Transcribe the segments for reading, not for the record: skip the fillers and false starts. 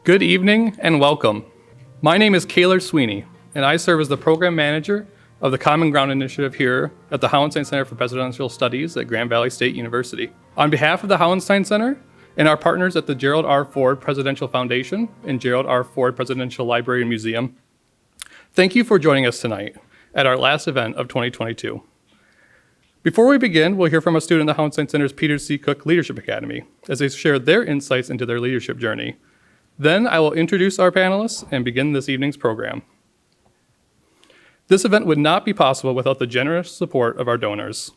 Good evening and welcome. My name is Kaylor Sweeney, and I serve as the Program Manager of the Common Ground Initiative here at the Hauenstein Center for Presidential Studies at Grand Valley State University. On behalf of the Hauenstein Center and our partners at the Gerald R. Ford Presidential Foundation and Gerald R. Ford Presidential Library and Museum, thank you for joining us tonight at our last event of 2022. Before we begin, we'll hear from a student at the Hauenstein Center's Peter C. Cook Leadership Academy as they share their insights into their leadership journey. Then I will introduce our panelists and begin this evening's program. This event would not be possible without the generous support of our donors.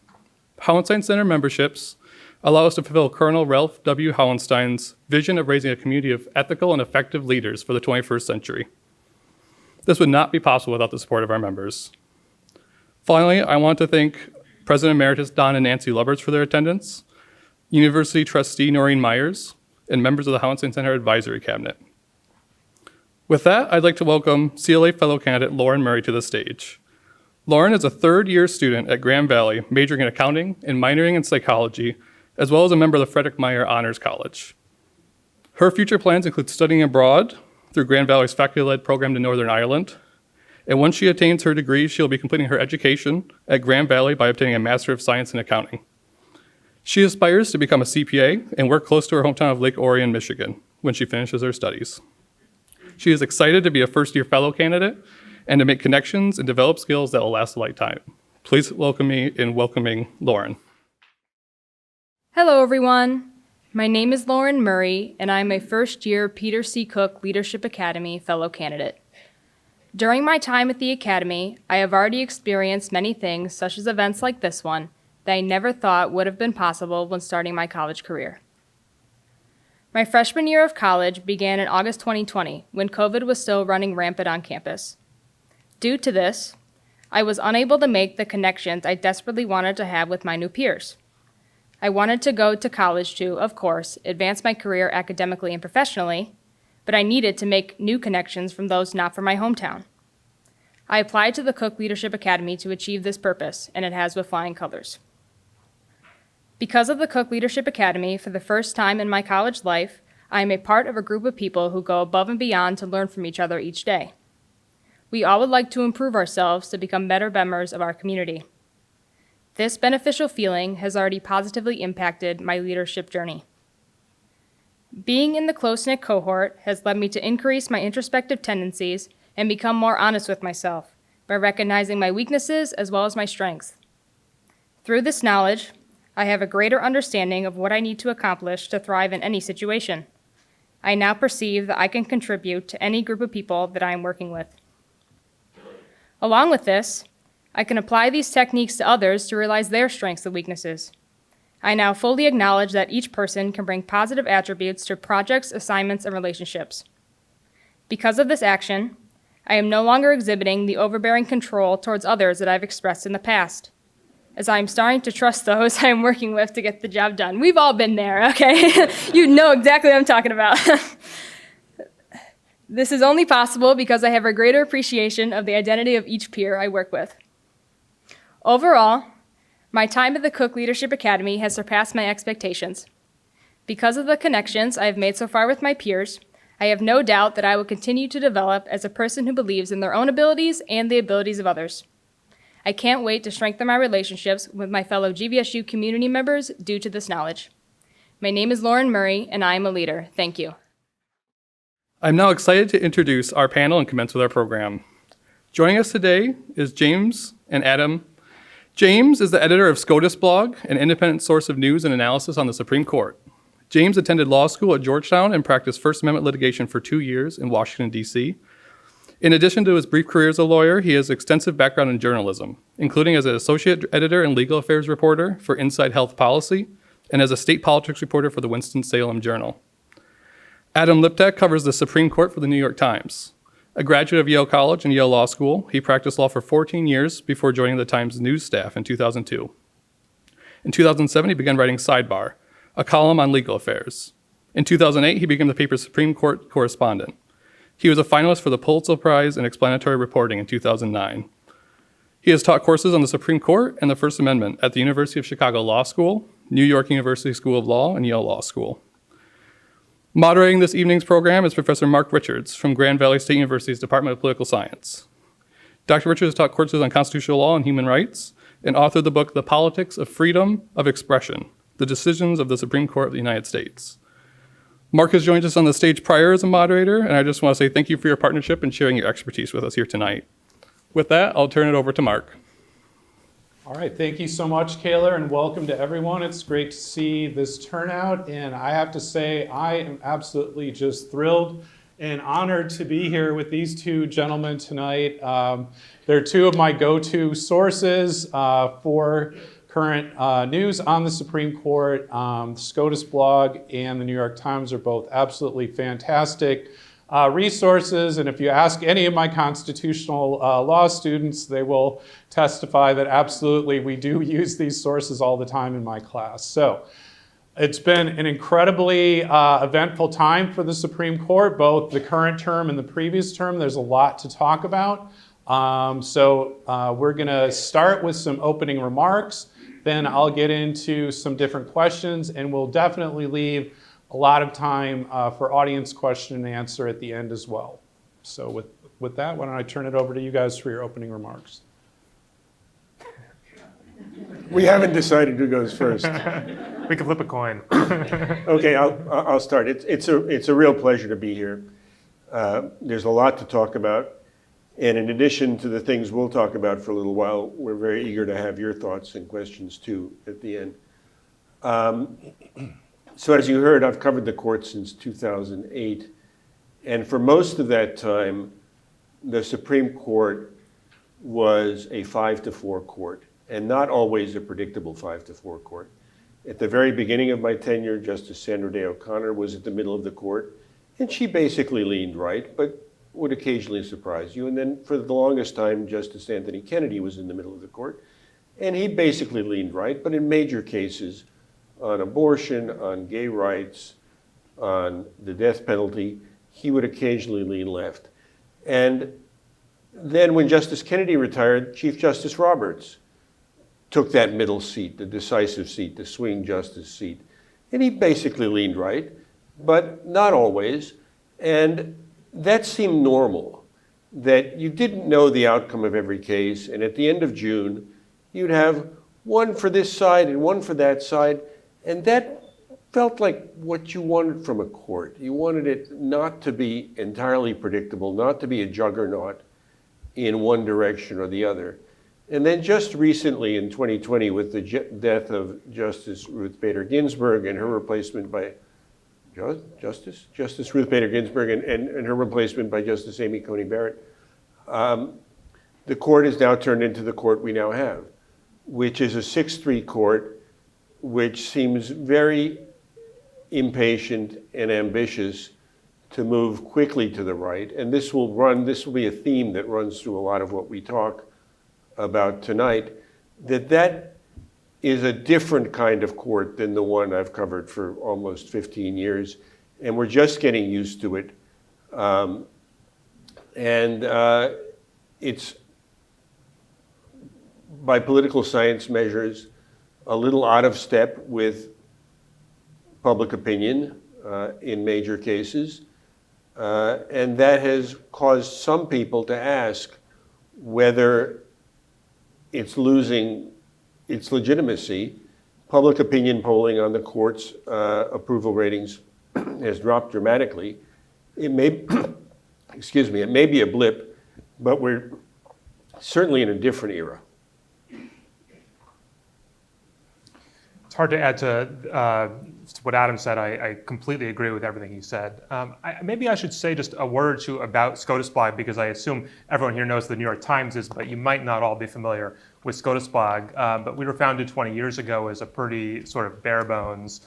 Hauenstein Center memberships allow us to fulfill Colonel Ralph W. Hauenstein's vision of raising a community of ethical and effective leaders for the 21st century. This would not be possible without the support of our members. Finally, I want to thank President Emeritus Don and Nancy Lubbers for their attendance, University Trustee Noreen Myers, and members of the Hauenstein Center Advisory Cabinet. With that, I'd like to welcome CLA fellow candidate Lauren Murray to the stage. Lauren is a third-year student at Grand Valley, majoring in accounting and minoring in psychology, as well as a member of the Frederick Meyer Honors College. Her future plans include studying abroad through Grand Valley's faculty-led program to Northern Ireland, and once she attains her degree, she'll be completing her education at Grand Valley by obtaining a Master of Science in Accounting. She aspires to become a CPA and work close to her hometown of Lake Orion, Michigan, when she finishes her studies. She is excited to be a first-year fellow candidate and to make connections and develop skills that will last a lifetime. Please welcome me in welcoming Lauren. Hello, everyone. My name is Lauren Murray, and I'm a first-year Peter C. Cook Leadership Academy fellow candidate. During my time at the Academy, I have already experienced many things, such as events like this one, that I never thought would have been possible when starting my college career. My freshman year of college began in August 2020, when COVID was still running rampant on campus. Due to this, I was unable to make the connections I desperately wanted to have with my new peers. I wanted to go to college to, of course, advance my career academically and professionally, but I needed to make new connections from those not from my hometown. I applied to the Cook Leadership Academy to achieve this purpose, and it has with flying colors. Because of the Cook Leadership Academy, for the first time in my college life, I am a part of a group of people who go above and beyond to learn from each other each day. We all would like to improve ourselves to become better members of our community. This beneficial feeling has already positively impacted my leadership journey. Being in the close-knit cohort has led me to increase my introspective tendencies and become more honest with myself by recognizing my weaknesses as well as my strengths. Through this knowledge, I have a greater understanding of what I need to accomplish to thrive in any situation. I now perceive that I can contribute to any group of people that I am working with. Along with this, I can apply these techniques to others to realize their strengths and weaknesses. I now fully acknowledge that each person can bring positive attributes to projects, assignments, and relationships. Because of this action, I am no longer exhibiting the overbearing control towards others that I've expressed in the past, as I am starting to trust those I am working with to get the job done. We've all been there, okay? You know exactly what I'm talking about. This is only possible because I have a greater appreciation of the identity of each peer I work with. Overall, my time at the Cook Leadership Academy has surpassed my expectations. Because of the connections I have made so far with my peers, I have no doubt that I will continue to develop as a person who believes in their own abilities and the abilities of others. I can't wait to strengthen my relationships with my fellow GVSU community members due to this knowledge. My name is Lauren Murray, and I am a leader. Thank you. I'm now excited to introduce our panel and commence with our program. Joining us today is James and Adam. James is the editor of SCOTUSblog, an independent source of news and analysis on the Supreme Court. James attended law school at Georgetown and practiced First Amendment litigation for 2 years in Washington, D.C. In addition to his brief career as a lawyer, he has extensive background in journalism, including as an associate editor and legal affairs reporter for Inside Health Policy and as a state politics reporter for the Winston-Salem Journal. Adam Liptak covers the Supreme Court for the New York Times. A graduate of Yale College and Yale Law School, he practiced law for 14 years before joining the Times news staff in 2002. In 2007, he began writing Sidebar, a column on legal affairs. In 2008, he became the paper's Supreme Court correspondent. He was a finalist for the Pulitzer Prize in Explanatory Reporting in 2009. He has taught courses on the Supreme Court and the First Amendment at the University of Chicago Law School, New York University School of Law, and Yale Law School. Moderating this evening's program is Professor Mark Richards from Grand Valley State University's Department of Political Science. Dr. Richards taught courses on constitutional law and human rights and authored the book, The Politics of Freedom of Expression, The Decisions of the Supreme Court of the United States. Mark has joined us on the stage prior as a moderator, and I just want to say thank you for your partnership and sharing your expertise with us here tonight. With that, I'll turn it over to Mark. All right, thank you so much, Kaylor, and welcome to everyone. It's great to see this turnout, and I have to say I am absolutely just thrilled and honored to be here with these two gentlemen tonight. They're two of my go-to sources for current news on the Supreme Court. SCOTUSblog and the New York Times are both absolutely fantastic resources, and if you ask any of my constitutional law students, they will testify that absolutely we do use these sources all the time in my class. So it's been an incredibly eventful time for the Supreme Court, both the current term and the previous term. There's a lot to talk about. We're going to start with some opening remarks, then I'll get into some different questions, and we'll definitely leave a lot of time for audience question and answer at the end as well. So with that, why don't I turn it over to you guys for your opening remarks. We haven't decided who goes first. We can flip a coin. Okay, I'll start. It's a real pleasure to be here. There's a lot to talk about. And in addition to the things we'll talk about for a little while, we're very eager to have your thoughts and questions too at the end. So as you heard, I've covered the court since 2008, and for most of that time, the Supreme Court was a 5-4 court, and not always a predictable 5-4 court. At the very beginning of my tenure, Justice Sandra Day O'Connor was at the middle of the court, and she basically leaned right, but would occasionally surprise you. And then for the longest time, Justice Anthony Kennedy was in the middle of the court, and he basically leaned right, but in major cases, on abortion, on gay rights, on the death penalty, he would occasionally lean left. And then when Justice Kennedy retired, Chief Justice Roberts took that middle seat, the decisive seat, the swing justice seat. And he basically leaned right, but not always. And that seemed normal, that you didn't know the outcome of every case, and at the end of June, you'd have one for this side and one for that side. And that felt like what you wanted from a court. You wanted it not to be entirely predictable, not to be a juggernaut in one direction or the other. And then just recently in 2020, with the death of Justice Ruth Bader Ginsburg and her replacement by Justice Ruth Bader Ginsburg and her replacement by Justice Amy Coney Barrett, the court is now turned into the court we now have, which is a 6-3 court, which seems very impatient and ambitious to move quickly to the right. And this will be a theme that runs through a lot of what we talk about tonight, that is a different kind of court than the one I've covered for almost 15 years. And we're just getting used to it. It's, by political science measures, a little out of step with public opinion in major cases. And that has caused some people to ask whether it's losing its legitimacy. Public opinion polling on the court's approval ratings has dropped dramatically. It may, it may be a blip, but we're certainly in a different era. It's hard to add to what Adam said. I completely agree with everything he said. Maybe I should say just a word or two about SCOTUSblog, because I assume everyone here knows the New York Times is, but you might not all be familiar with SCOTUSblog. But we were founded 20 years ago as a pretty sort of bare bones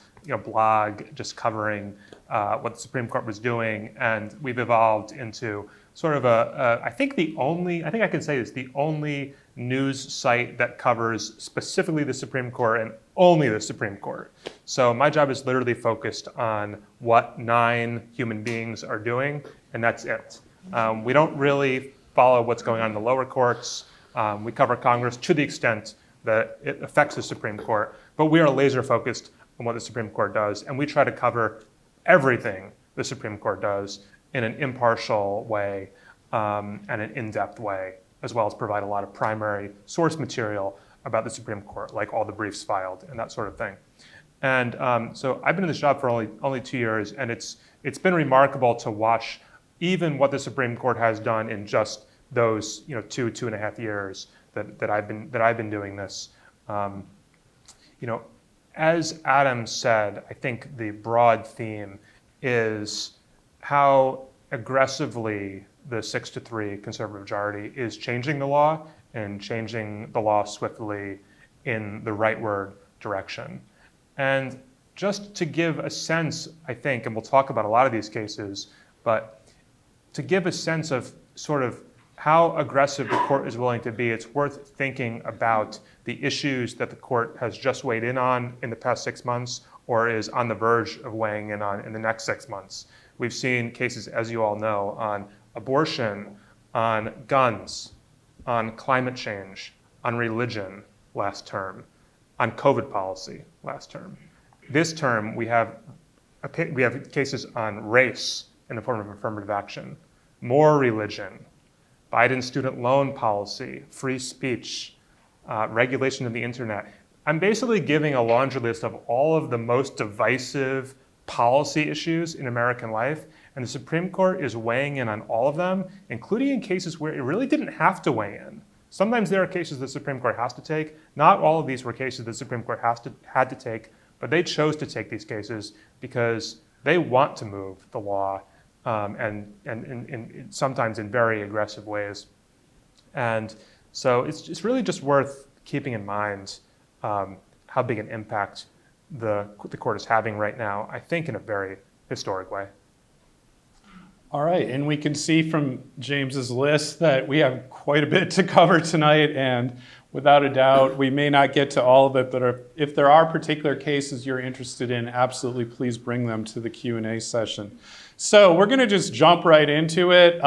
blog just covering what the Supreme Court was doing. And we've evolved into sort of I think I can say this, the only news site that covers specifically the Supreme Court and only the Supreme Court. So my job is literally focused on what 9 human beings are doing, and that's it. We don't really follow what's going on in the lower courts. We cover Congress to the extent that it affects the Supreme Court, but we are laser focused on what the Supreme Court does, and we try to cover everything the Supreme Court does in an impartial way and an in-depth way, as well as provide a lot of primary source material about the Supreme Court, like all the briefs filed and that sort of thing. And so I've been in this job for only 2 years, and it's been remarkable to watch even what the Supreme Court has done in just those 2.5 years that I've been doing this. As Adam said, I think the broad theme is how aggressively the 6-3 conservative majority is changing the law and changing the law swiftly in the rightward direction. And just to give a sense, I think, and we'll talk about a lot of these cases, but to give a sense of sort of how aggressive the court is willing to be, it's worth thinking about the issues that the court has just weighed in on in the past 6 months or is on the verge of weighing in on in the next 6 months. We've seen cases, as you all know, on abortion, on guns, on climate change, on religion last term, on COVID policy last term. This term, we have cases on race in the form of affirmative action, more religion, Biden's student loan policy, free speech, regulation of the internet. I'm basically giving a laundry list of all of the most divisive policy issues in American life, and the Supreme Court is weighing in on all of them, including in cases where it really didn't have to weigh in. Sometimes there are cases the Supreme Court has to take. Not all of these were cases the Supreme Court had to take, but they chose to take these cases because they want to move the law, and sometimes in very aggressive ways. And so it's really just worth keeping in mind how big an impact the court is having right now, I think in a very historic way. All right, and we can see from James's list that we have quite a bit to cover tonight, and without a doubt, we may not get to all of it, but if there are particular cases you're interested in, absolutely please bring them to the Q&A session. So we're gonna just jump right into it.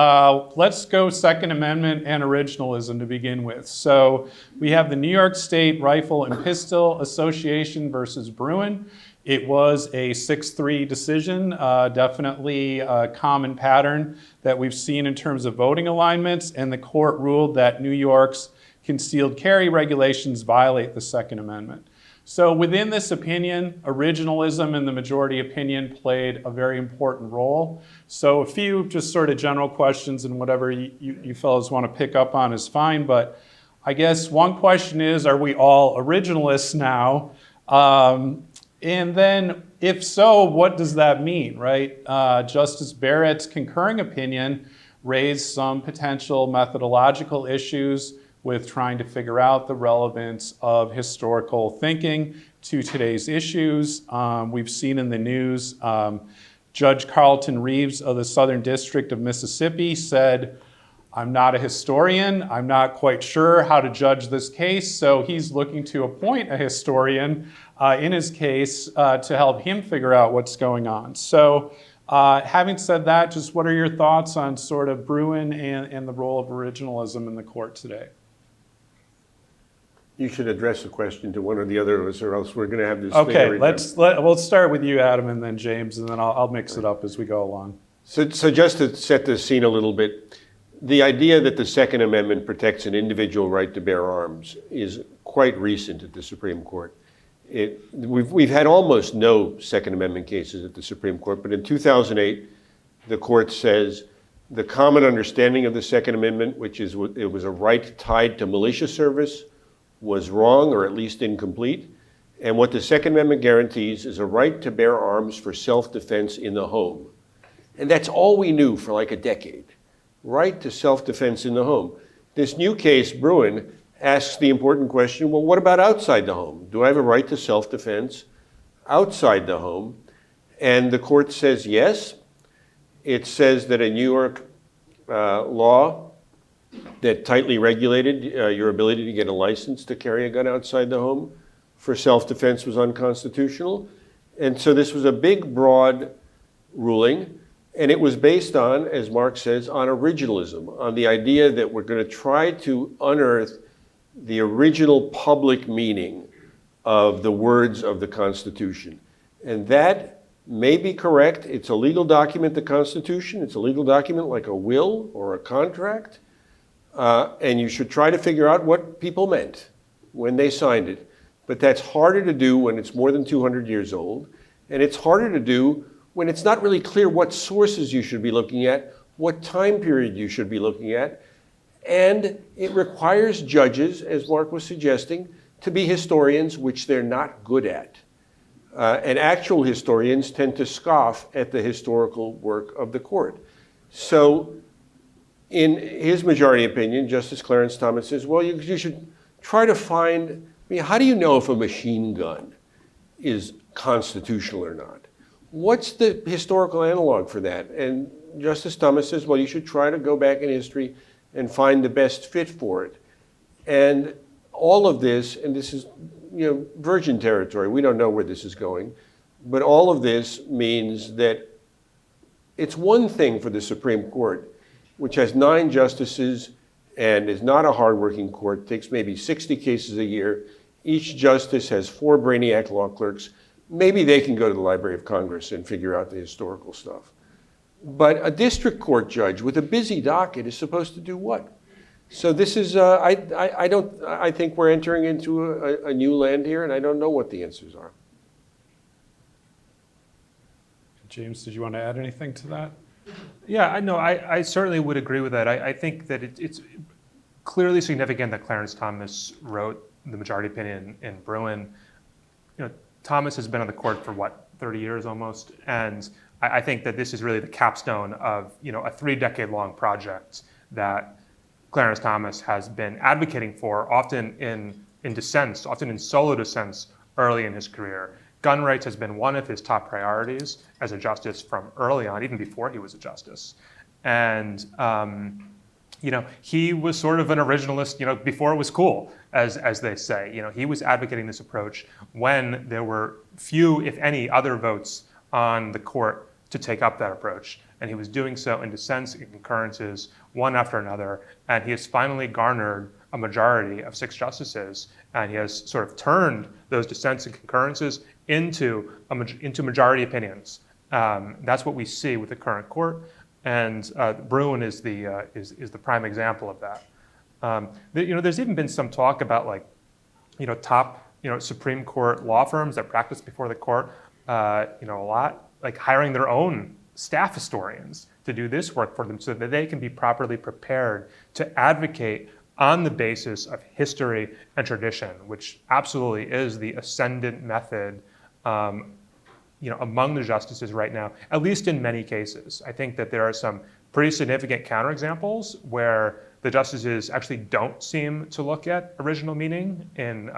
Let's go Second Amendment and originalism to begin with. So we have the New York State Rifle and Pistol Association versus Bruin. It was a 6-3 decision, definitely a common pattern that we've seen in terms of voting alignments, and the court ruled that New York's concealed carry regulations violate the Second Amendment. So within this opinion, originalism and the majority opinion played a very important role. So a few just sort of general questions, and whatever you fellows want to pick up on is fine, but I guess one question is, are we all originalists now? And then, if so, what does that mean, right? Justice Barrett's concurring opinion raised some potential methodological issues with trying to figure out the relevance of historical thinking to today's issues. We've seen in the news, Judge Carlton Reeves of the Southern District of Mississippi said, "I'm not a historian. I'm not quite sure how to judge this case." So he's looking to appoint a historian in his case to help him figure out what's going on. So having said that, just what are your thoughts on sort of Bruin and the role of originalism in the court today? You should address the question to one or the other of us, or else we're going to have this Okay, thing every time. we'll start with you, Adam, and then James, and then I'll mix it up as we go along. So just to set the scene a little bit, the idea that the Second Amendment protects an individual right to bear arms is quite recent at the Supreme Court. We've had almost no Second Amendment cases at the Supreme Court, but in 2008, the court says the common understanding of the Second Amendment, which is it was a right tied to militia service, was wrong or at least incomplete. And what the Second Amendment guarantees is a right to bear arms for self-defense in the home. And that's all we knew for like a decade. Right to self-defense in the home. This new case, Bruin, asks the important question, well, what about outside the home? Do I have a right to self-defense outside the home? And the court says yes. It says that a New York law that tightly regulated your ability to get a license to carry a gun outside the home for self-defense was unconstitutional. And so this was a big, broad ruling. And it was based on, as Mark says, on originalism, on the idea that we're going to try to unearth the original public meaning of the words of the Constitution. And that may be correct. It's a legal document, the Constitution. It's a legal document like a will or a contract. And you should try to figure out what people meant when they signed it. But that's harder to do when it's more than 200 years old. And it's harder to do when it's not really clear what sources you should be looking at, what time period you should be looking at. And it requires judges, as Mark was suggesting, to be historians, which they're not good at. And actual historians tend to scoff at the historical work of the court. So in his majority opinion, Justice Clarence Thomas says, well, you should try to find, how do you know if a machine gun is constitutional or not? What's the historical analog for that? And Justice Thomas says, well, you should try to go back in history and find the best fit for it. And all of this, and this is virgin territory, we don't know where this is going, but all of this means that it's one thing for the Supreme Court, which has 9 justices and is not a hardworking court, takes maybe 60 cases a year. Each justice has 4 brainiac law clerks. Maybe they can go to the Library of Congress and figure out the historical stuff. But a district court judge with a busy docket is supposed to do what? So this is, I think we're entering into a new land here, and I don't know what the answers are. James, did you want to add anything to that? Yeah, I certainly would agree with that. I think that it's clearly significant that Clarence Thomas wrote the majority opinion in Bruin. Thomas has been on the court for 30 years almost, and I think that this is really the capstone of a 3-decade-long project that Clarence Thomas has been advocating for, often in dissents, often in solo dissents early in his career. Gun rights has been one of his top priorities as a justice from early on, even before he was a justice. And he was sort of an originalist, before it was cool, as they say. He was advocating this approach when there were few, if any, other votes on the court to take up that approach. And he was doing so in dissents and concurrences, one after another. And he has finally garnered a majority of 6 justices. And he has sort of turned those dissents and concurrences into majority opinions. That's what we see with the current court. And Bruin is the prime example of that. There's even been some talk about top Supreme Court law firms that practice before the court a lot, like hiring their own staff historians to do this work for them so that they can be properly prepared to advocate on the basis of history and tradition, which absolutely is the ascendant method among the justices right now, at least in many cases. I think that there are some pretty significant counterexamples where the justices actually don't seem to look at original meaning in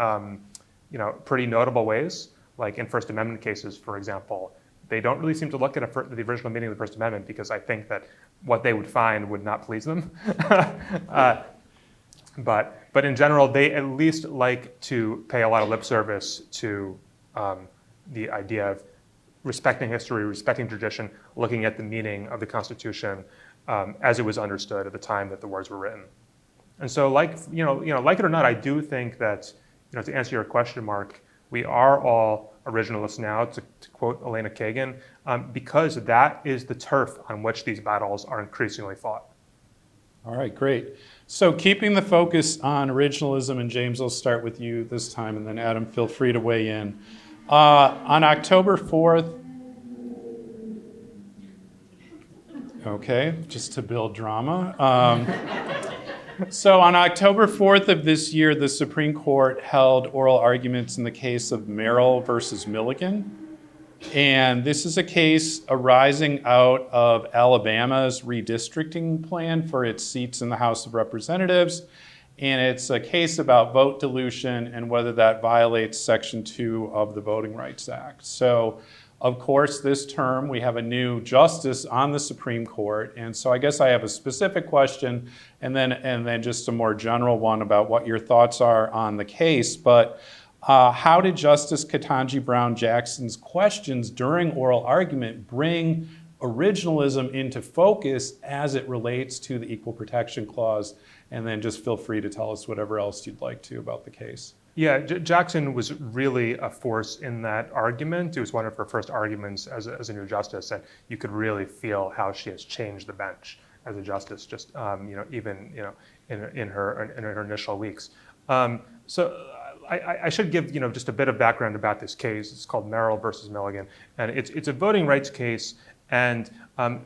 pretty notable ways, like in First Amendment cases, for example. They don't really seem to look at the original meaning of the First Amendment because I think that what they would find would not please them. But in general, they at least like to pay a lot of lip service to the idea of respecting history, respecting tradition, looking at the meaning of the Constitution as it was understood at the time that the words were written. And so, like it or not, I do think that, to answer your question, Mark, we are all originalists now, to quote Elena Kagan, because that is the turf on which these battles are increasingly fought. All right, great. So keeping the focus on originalism, and James, I'll start with you this time, and then Adam, feel free to weigh in. On October 4th, okay, just to build drama. So on October 4th of this year, the Supreme Court held oral arguments in the case of Merrill versus Milligan. And this is a case arising out of Alabama's redistricting plan for its seats in the House of Representatives. And it's a case about vote dilution and whether that violates Section 2 of the Voting Rights Act. So, of course, this term we have a new justice on the Supreme Court. And so I guess I have a specific question and then just a more general one about what your thoughts are on the case. But how did Justice Ketanji Brown Jackson's questions during oral argument bring originalism into focus as it relates to the Equal Protection Clause? And then just feel free to tell us whatever else you'd like to about the case. Yeah, Jackson was really a force in that argument. It was one of her first arguments as a new justice, and you could really feel how she has changed the bench as a justice, just even in her initial weeks. So I should give just a bit of background about this case. It's called Merrill versus Milligan, and it's a voting rights case, and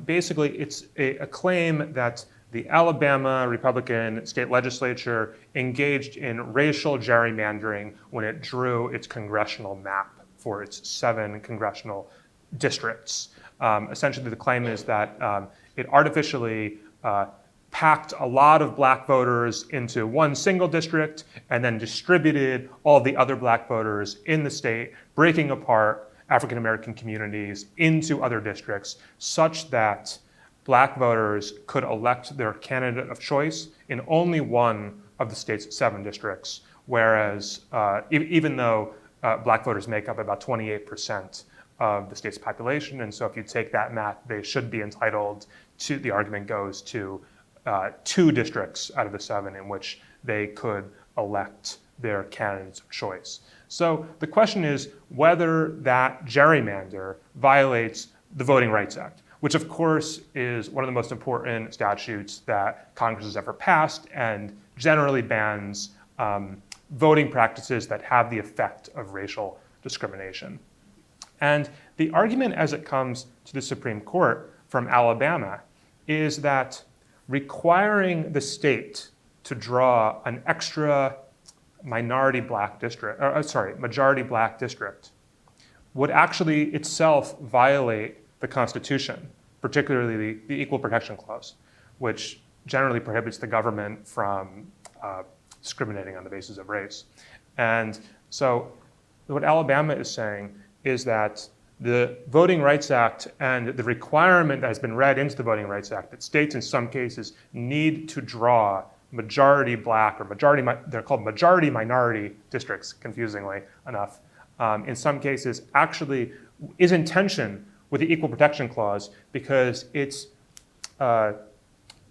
basically it's a claim that the Alabama Republican state legislature engaged in racial gerrymandering when it drew its congressional map for its 7 congressional districts. Essentially, the claim is that it artificially packed a lot of black voters into one single district and then distributed all the other black voters in the state, breaking apart African American communities into other districts such that black voters could elect their candidate of choice in only one of the state's 7 districts, whereas even though black voters make up about 28% of the state's population, and so if you take that math, they should be entitled to, the argument goes to 2 districts out of the 7 in which they could elect their candidates of choice. So the question is whether that gerrymander violates the Voting Rights Act, which of course is one of the most important statutes that Congress has ever passed and generally bans voting practices that have the effect of racial discrimination. And the argument as it comes to the Supreme Court from Alabama is that requiring the state to draw an extra majority black district would actually itself violate the Constitution, particularly the Equal Protection Clause, which generally prohibits the government from discriminating on the basis of race. And so what Alabama is saying is that the Voting Rights Act and the requirement that has been read into the Voting Rights Act that states in some cases need to draw majority black or they're called majority minority districts, confusingly enough, in some cases actually is in tension with the Equal Protection Clause because it's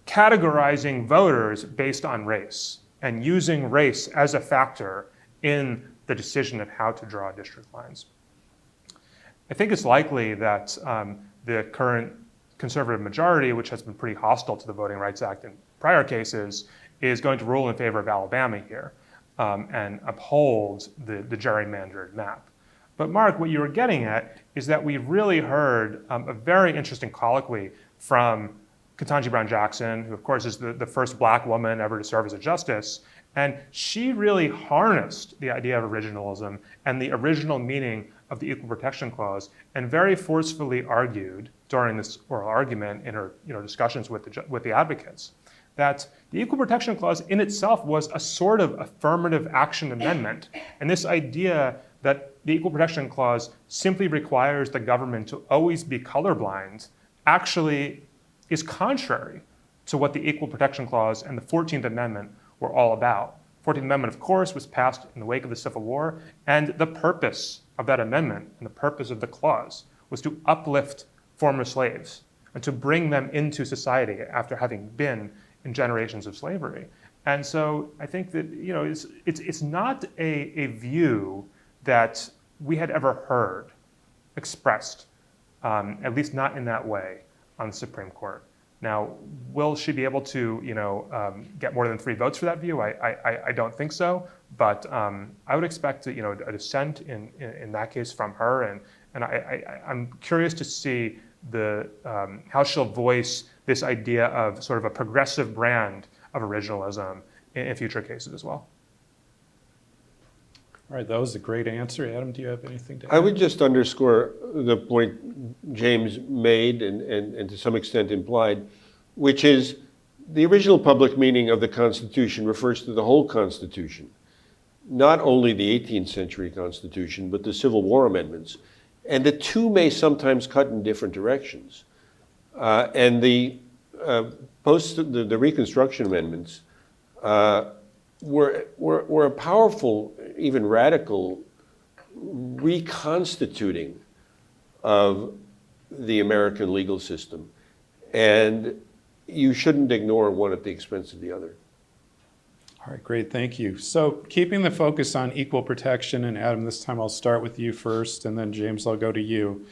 categorizing voters based on race and using race as a factor in the decision of how to draw district lines. I think it's likely that the current conservative majority, which has been pretty hostile to the Voting Rights Act in prior cases, is going to rule in favor of Alabama here and uphold the gerrymandered map. But Mark, what you were getting at is that we really heard a very interesting colloquy from Ketanji Brown Jackson, who of course is the first black woman ever to serve as a justice. And she really harnessed the idea of originalism and the original meaning of the Equal Protection Clause and very forcefully argued during this oral argument in her discussions with the advocates that the Equal Protection Clause in itself was a sort of affirmative action amendment. And this idea that the Equal Protection Clause simply requires the government to always be colorblind actually is contrary to what the Equal Protection Clause and the 14th Amendment were all about. 14th Amendment, of course, was passed in the wake of the Civil War, and the purpose of that amendment and the purpose of the clause was to uplift former slaves and to bring them into society after having been in generations of slavery. And so I think that it's not a view that we had ever heard expressed, at least not in that way, on the Supreme Court. Now, will she be able to get more than 3 votes for that view? I don't think so, but I would expect a dissent in that case from her, and I'm curious to see how she'll voice this idea of sort of a progressive brand of originalism in future cases as well. All right, that was a great answer. Adam, do you have anything to add? I would just underscore the point James made and to some extent implied, which is the original public meaning of the Constitution refers to the whole Constitution, not only the 18th century Constitution, but the Civil War amendments. And the two may sometimes cut in different directions. And the Reconstruction amendments were a powerful, even radical reconstituting of the American legal system. And you shouldn't ignore one at the expense of the other. All right, great, thank you. So keeping the focus on equal protection, and Adam, this time I'll start with you first, and then James, I'll go to you.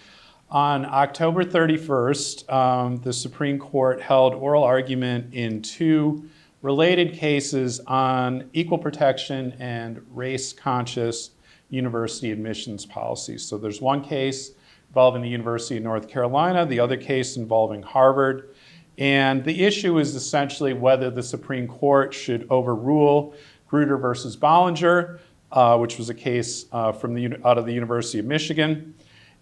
On October 31st, the Supreme Court held oral argument in two related cases on equal protection and race-conscious university admissions policies. So there's one case involving the University of North Carolina, the other case involving Harvard. And the issue is essentially whether the Supreme Court should overrule Grutter versus Bollinger, which was a case out of the University of Michigan,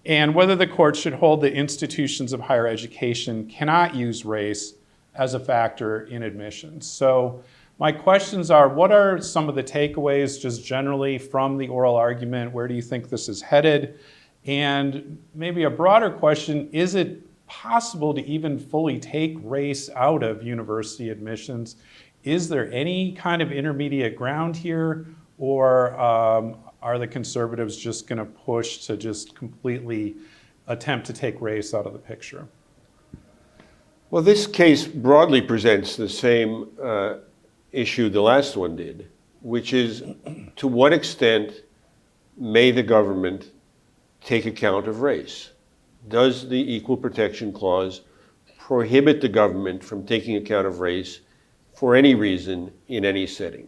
and whether the court should hold that institutions of higher education cannot use race as a factor in admissions. So my questions are, what are some of the takeaways just generally from the oral argument? Where do you think this is headed? And maybe a broader question, is it possible to even fully take race out of university admissions? Is there any kind of intermediate ground here, or are the conservatives just going to push to just completely attempt to take race out of the picture? Well, this case broadly presents the same issue the last one did, which is to what extent may the government take account of race? Does the Equal Protection Clause prohibit the government from taking account of race for any reason in any setting?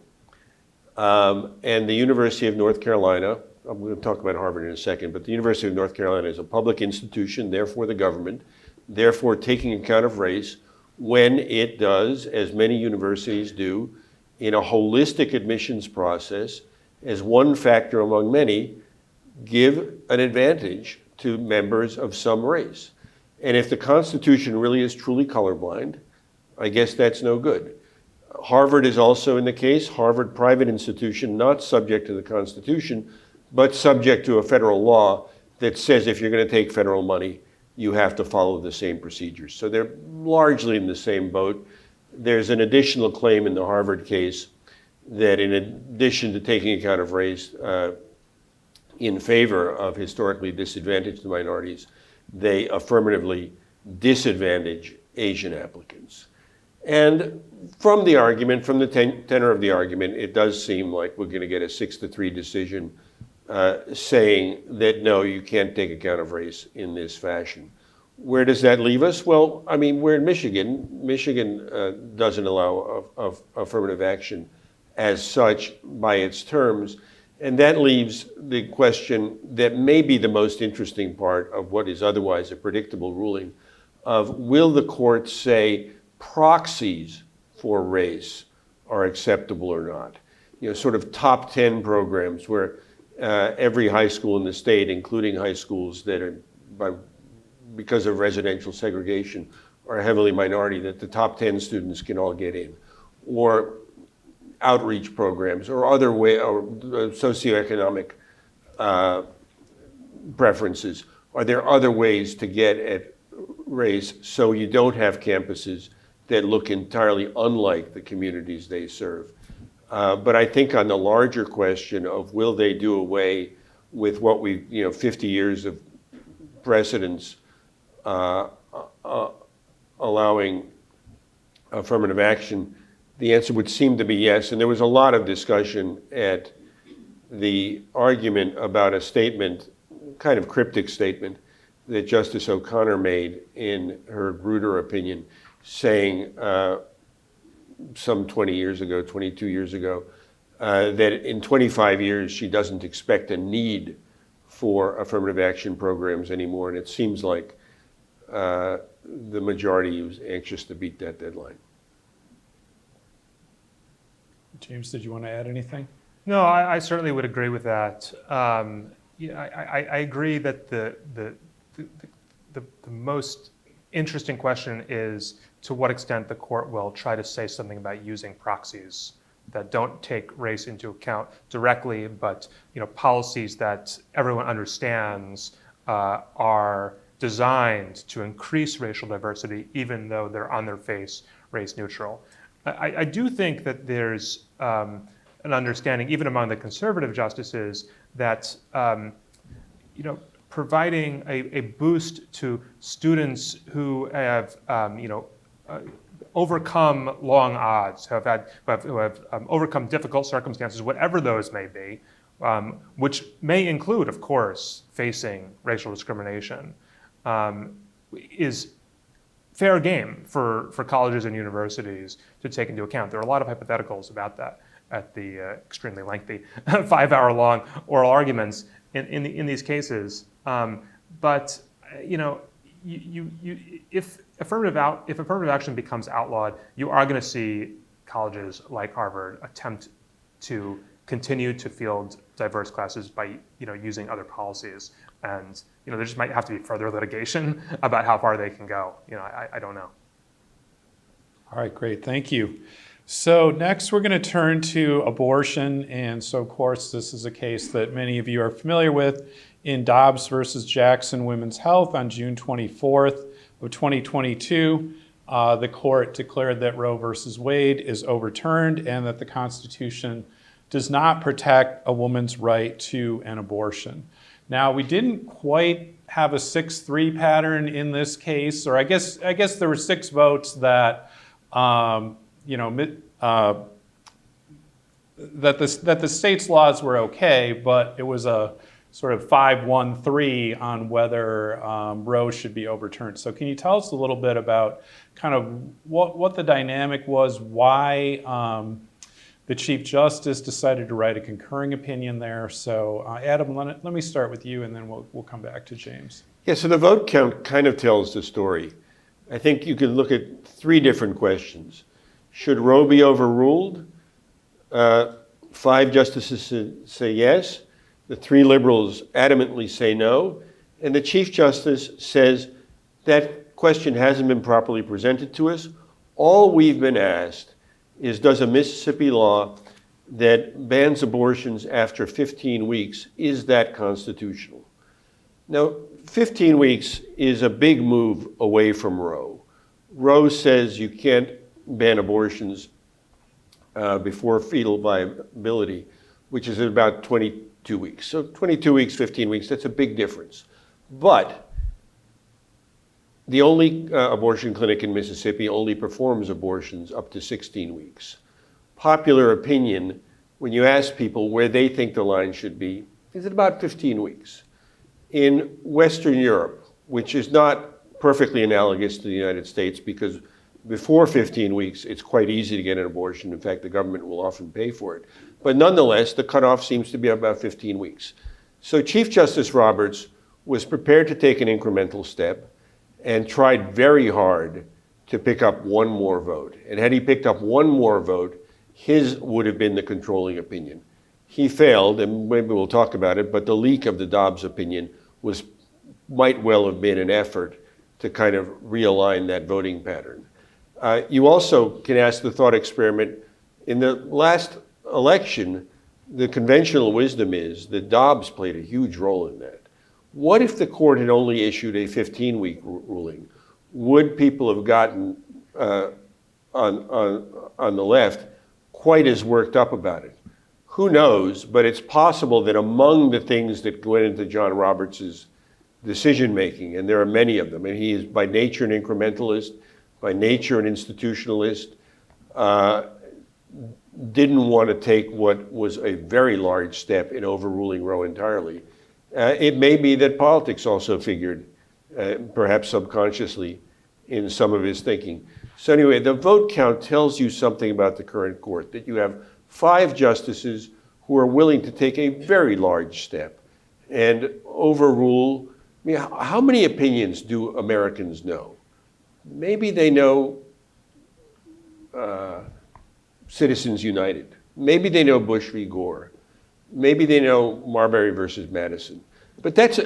And the University of North Carolina, I'm going to talk about Harvard in a second, but the University of North Carolina is a public institution, therefore the government, therefore taking account of race when it does, as many universities do, in a holistic admissions process, as one factor among many, give an advantage to members of some race. And if the Constitution really is truly colorblind, I guess that's no good. Harvard is also in the case. Harvard, private institution, not subject to the Constitution, but subject to a federal law that says if you're going to take federal money, you have to follow the same procedures. So they're largely in the same boat. There's an additional claim in the Harvard case that in addition to taking account of race, in favor of historically disadvantaged minorities, they affirmatively disadvantage Asian applicants. And from the argument, from the tenor of the argument, it does seem like we're going to get a 6-3 decision saying that no, you can't take account of race in this fashion. Where does that leave us? Well, I mean, we're in Michigan. Michigan doesn't allow of affirmative action as such by its terms. And that leaves the question that may be the most interesting part of what is otherwise a predictable ruling of, will the court say proxies for race are acceptable or not? You know, sort of top 10 programs where every high school in the state, including high schools that are, because of residential segregation, are heavily minority, that the top 10 students can all get in. Or outreach programs, or other way, or socioeconomic preferences. Are there other ways to get at race so you don't have campuses that look entirely unlike the communities they serve? But I think on the larger question of will they do away with what 50 years of precedents allowing affirmative action, the answer would seem to be yes. And there was a lot of discussion at the argument about a statement, kind of cryptic statement, that Justice O'Connor made in her Grutter opinion, saying some 20 years ago, 22 years ago, that in 25 years she doesn't expect a need for affirmative action programs anymore. And it seems like the majority was anxious to beat that deadline. James, did you want to add anything? No, I certainly would agree with that. I agree that the most interesting question is to what extent the court will try to say something about using proxies that don't take race into account directly, but policies that everyone understands are designed to increase racial diversity, even though they're on their face race neutral. I do think that there's an understanding, even among the conservative justices, that providing a boost to students who have overcome long odds, who have overcome difficult circumstances, whatever those may be, which may include, of course, facing racial discrimination, is fair game for colleges and universities to take into account. There are a lot of hypotheticals about that at the extremely lengthy 5-hour-long oral arguments in these cases. But if affirmative action becomes outlawed, you are going to see colleges like Harvard attempt to continue to field diverse classes by using other policies, and there just might have to be further litigation about how far they can go. I don't know. All right, great, thank you. So next we're going to turn to abortion, and so of course this is a case that many of you are familiar with. In Dobbs versus Jackson Women's Health on June 24th of 2022, the court declared that Roe versus Wade is overturned and that the Constitution does not protect a woman's right to an abortion. Now, we didn't quite have a 6-3 pattern in this case, or I guess there were 6 votes that that the state's laws were okay, but it was a sort of 5-1-3 on whether Roe should be overturned. So can you tell us a little bit about kind of what the dynamic was, why the Chief Justice decided to write a concurring opinion there? So Adam, let me start with you, and then we'll come back to James. Yeah, so the vote count kind of tells the story. I think you can look at 3 different questions. Should Roe be overruled? 5 justices say yes. The 3 liberals adamantly say no. And the Chief Justice says that question hasn't been properly presented to us. All we've been asked is, does a Mississippi law that bans abortions after 15 weeks, is that constitutional? Now, 15 weeks is a big move away from Roe. Roe says you can't ban abortions before fetal viability, which is about 22 weeks. So 22 weeks, 15 weeks, that's a big difference. But the only abortion clinic in Mississippi only performs abortions up to 16 weeks. Popular opinion, when you ask people where they think the line should be, is at about 15 weeks. In Western Europe, which is not perfectly analogous to the United States, because before 15 weeks, it's quite easy to get an abortion. In fact, the government will often pay for it. But nonetheless, the cutoff seems to be about 15 weeks. So Chief Justice Roberts was prepared to take an incremental step and tried very hard to pick up one more vote. And had he picked up one more vote, his would have been the controlling opinion. He failed, and maybe we'll talk about it, but the leak of the Dobbs opinion might well have been an effort to kind of realign that voting pattern. You also can ask the thought experiment. In the last election, the conventional wisdom is that Dobbs played a huge role in that. What if the court had only issued a 15-week ruling? Would people have gotten, on the left, quite as worked up about it? Who knows, but it's possible that among the things that went into John Roberts' decision-making, and there are many of them, and he is by nature an incrementalist, by nature an institutionalist, didn't want to take what was a very large step in overruling Roe entirely. It may be that politics also figured, perhaps subconsciously, in some of his thinking. So anyway, the vote count tells you something about the current court, that you have 5 justices who are willing to take a very large step and overrule. I mean, how many opinions do Americans know? Maybe they know Citizens United. Maybe they know Bush v. Gore. Maybe they know Marbury versus Madison. But that's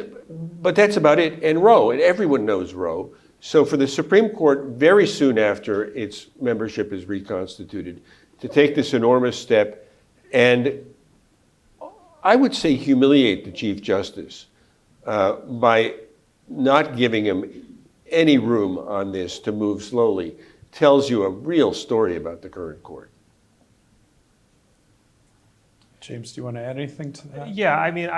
about it. And Roe, and everyone knows Roe. So for the Supreme Court, very soon after its membership is reconstituted, to take this enormous step and I would say humiliate the Chief Justice by not giving him any room on this to move slowly, tells you a real story about the current court. James, do you want to add anything to that? Yeah, I mean,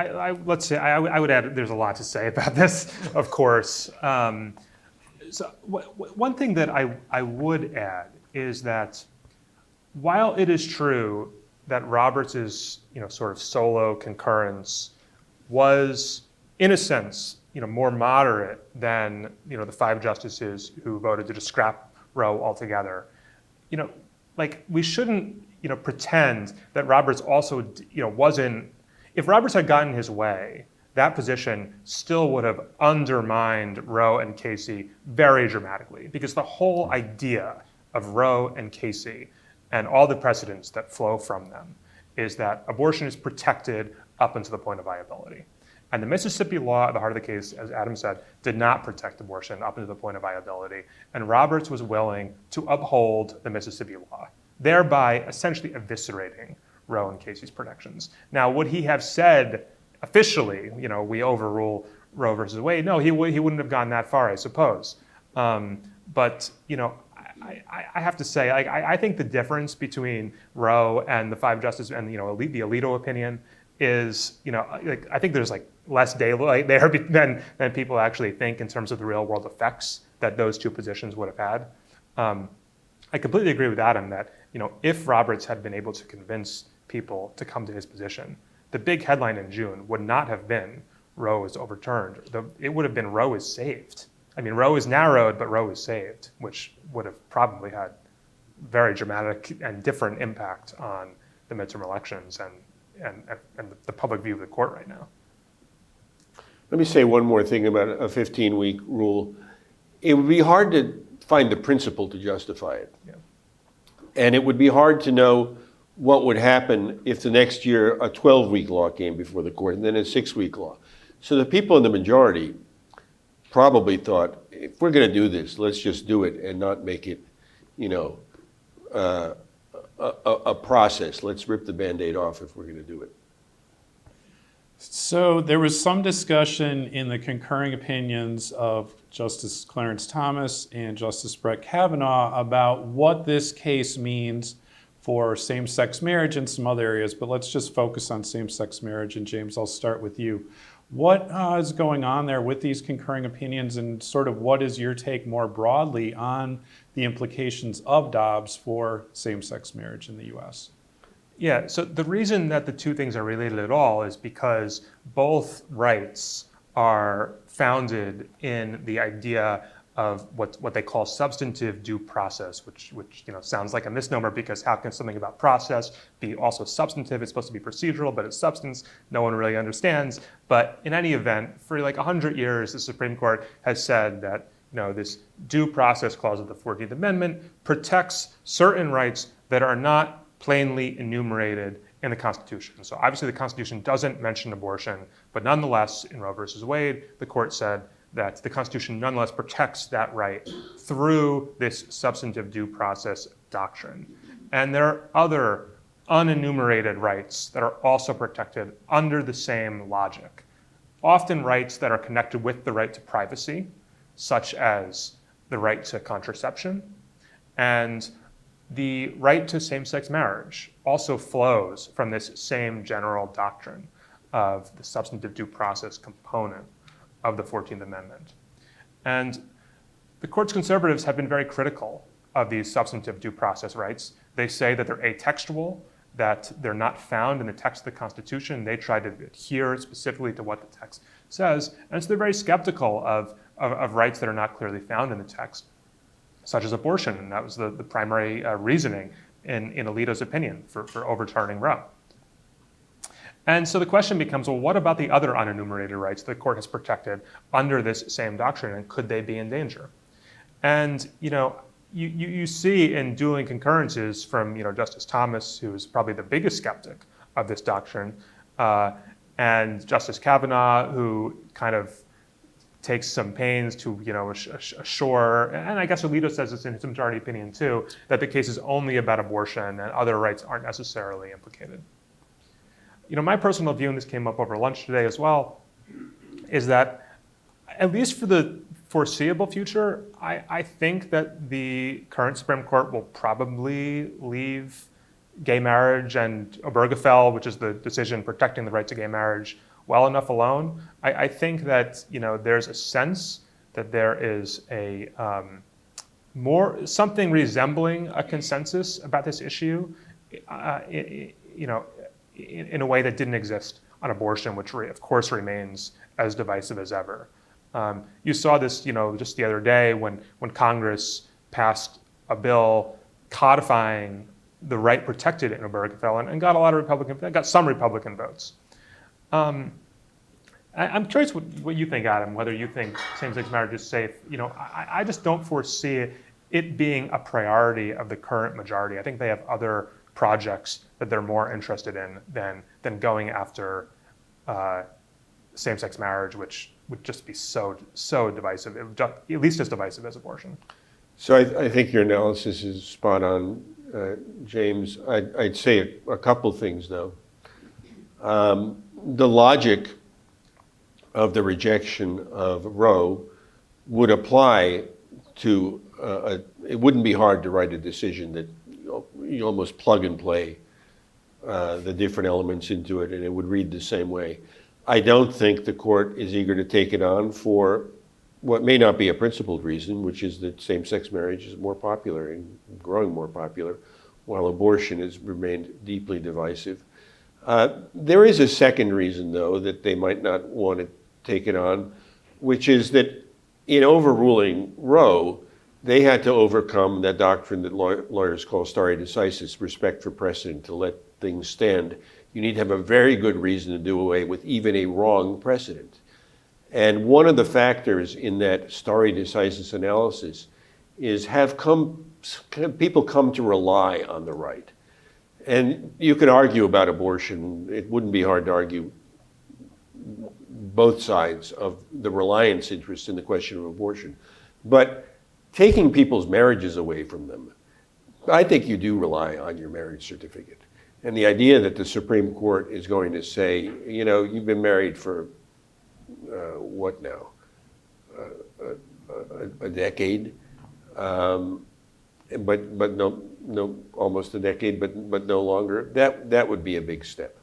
let's say I would add. There's a lot to say about this, of course. So one thing that I would add is that while it is true that Roberts's sort of solo concurrence was, in a sense, more moderate than the 5 justices who voted to just scrap Roe altogether, we shouldn't pretend that Roberts also wasn't. If Roberts had gotten his way, that position still would have undermined Roe and Casey very dramatically, because the whole idea of Roe and Casey and all the precedents that flow from them is that abortion is protected up until the point of viability. And the Mississippi law at the heart of the case, as Adam said, did not protect abortion up until the point of viability. And Roberts was willing to uphold the Mississippi law, thereby essentially eviscerating Roe and Casey's protections. Now, would he have said officially, we overrule Roe versus Wade? No, he wouldn't have gone that far, I suppose. But I have to say, I think the difference between Roe and the 5 justices and the Alito opinion is, I think there's less daylight there than people actually think in terms of the real world effects that those two positions would have had. I completely agree with Adam that if Roberts had been able to convince people to come to his position, the big headline in June would not have been Roe is overturned. It would have been Roe is saved. I mean, Roe is narrowed, but Roe is saved, which would have probably had very dramatic and different impact on the midterm elections and the public view of the court right now. Let me say one more thing about a 15-week rule. It would be hard to find the principle to justify it. Yeah. And it would be hard to know what would happen if the next year a 12-week law came before the court and then a 6-week law. So the people in the majority probably thought, if we're going to do this, let's just do it and not make it, a process. Let's rip the Band-Aid off if we're going to do it. So there was some discussion in the concurring opinions of Justice Clarence Thomas and Justice Brett Kavanaugh about what this case means for same-sex marriage in some other areas, but let's just focus on same-sex marriage. And James, I'll start with you. What is going on there with these concurring opinions, and sort of what is your take more broadly on the implications of Dobbs for same-sex marriage in the U.S.? Yeah, so the reason that the two things are related at all is because both rights are founded in the idea of what they call substantive due process, which sounds like a misnomer, because how can something about process be also substantive? It's supposed to be procedural, but it's substance. No one really understands. But in any event, for 100 years, the Supreme Court has said that this due process clause of the 14th Amendment protects certain rights that are not plainly enumerated in the Constitution. So obviously the Constitution doesn't mention abortion, but nonetheless, in Roe versus Wade, the court said that the Constitution nonetheless protects that right through this substantive due process doctrine. And there are other unenumerated rights that are also protected under the same logic, often rights that are connected with the right to privacy, such as the right to contraception, and the right to same-sex marriage also flows from this same general doctrine of the substantive due process component of the 14th Amendment. And the court's conservatives have been very critical of these substantive due process rights. They say that they're atextual, that they're not found in the text of the Constitution. They try to adhere specifically to what the text says. And so they're very skeptical of rights that are not clearly found in the text, such as abortion. And that was the primary reasoning in Alito's opinion for overturning Roe. And so the question becomes, well, what about the other unenumerated rights the court has protected under this same doctrine, and could they be in danger? And you see in dueling concurrences from Justice Thomas, who is probably the biggest skeptic of this doctrine, and Justice Kavanaugh, who kind of takes some pains to assure, and I guess Alito says this in his majority opinion too, that the case is only about abortion and other rights aren't necessarily implicated. My personal view, and this came up over lunch today as well, is that at least for the foreseeable future, I think that the current Supreme Court will probably leave gay marriage and Obergefell, which is the decision protecting the right to gay marriage, well enough alone. I think that there's a sense that there is something resembling a consensus about this issue, in a way that didn't exist on abortion, which of course remains as divisive as ever. You saw this, just the other day when Congress passed a bill codifying the right protected in American felon and got some Republican votes. I'm curious what you think, Adam, whether you think same-sex marriage is safe. I just don't foresee it being a priority of the current majority. I think they have other projects that they're more interested in than going after same-sex marriage, which would just be so divisive, at least as divisive as abortion. So I think your analysis is spot on, James. I'd say a couple things, though. The logic of the rejection of Roe would apply to, it wouldn't be hard to write a decision that you almost plug and play the different elements into it, and it would read the same way. I don't think the court is eager to take it on for what may not be a principled reason, which is that same-sex marriage is more popular and growing more popular, while abortion has remained deeply divisive. There is a second reason, though, that they might not want to take it on, which is that in overruling Roe, they had to overcome that doctrine that lawyers call stare decisis, respect for precedent, to let things stand. You need to have a very good reason to do away with even a wrong precedent. And one of the factors in that stare decisis analysis is people come to rely on the right. And you could argue about abortion. It wouldn't be hard to argue both sides of the reliance interest in the question of abortion. But taking people's marriages away from them, I think you do rely on your marriage certificate. And the idea that the Supreme Court is going to say, you've been married for what now? A decade, but no, almost a decade, but no longer. That would be a big step.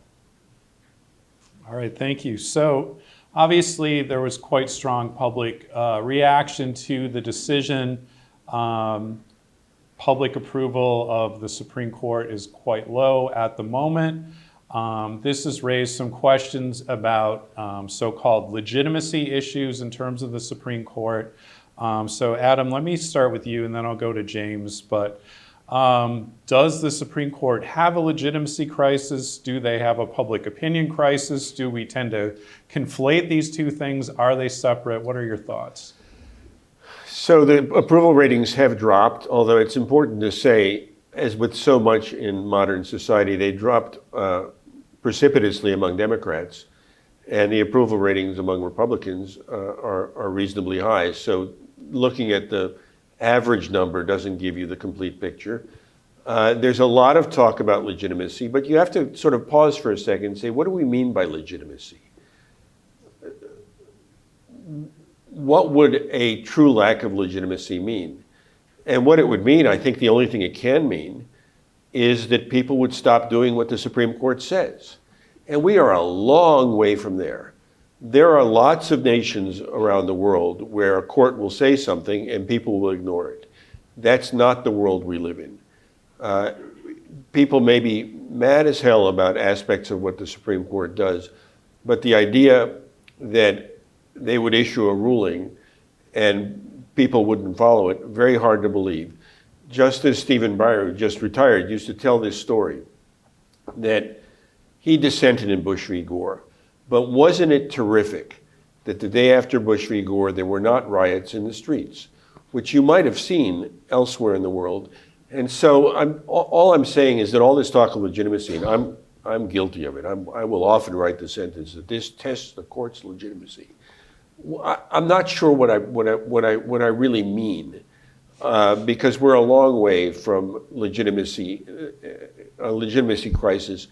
All right, thank you. So obviously there was quite strong public reaction to the decision. Public approval of the Supreme Court is quite low at the moment. This has raised some questions about so-called legitimacy issues in terms of the Supreme Court. So Adam, let me start with you and then I'll go to James. But does the Supreme Court have a legitimacy crisis? Do they have a public opinion crisis? Do we tend to conflate these two things? Are they separate? What are your thoughts? So the approval ratings have dropped, although it's important to say, as with so much in modern society, they dropped precipitously among Democrats, and the approval ratings among Republicans are reasonably high. So looking at the average number doesn't give you the complete picture. There's a lot of talk about legitimacy, but you have to sort of pause for a second and say, what do we mean by legitimacy? What would a true lack of legitimacy mean? And what it would mean, I think the only thing it can mean, is that people would stop doing what the Supreme Court says. And we are a long way from there. There are lots of nations around the world where a court will say something and people will ignore it. That's not the world we live in. People may be mad as hell about aspects of what the Supreme Court does, but the idea that they would issue a ruling and people wouldn't follow it, very hard to believe. Justice Stephen Breyer, who just retired, used to tell this story that he dissented in Bush v. Gore. But wasn't it terrific that the day after Bush v. Gore, there were not riots in the streets, which you might have seen elsewhere in the world. And so all I'm saying is that all this talk of legitimacy, and I'm guilty of it. I will often write the sentence that this tests the court's legitimacy. I'm not sure what I really mean, because we're a long way from legitimacy, a legitimacy crisis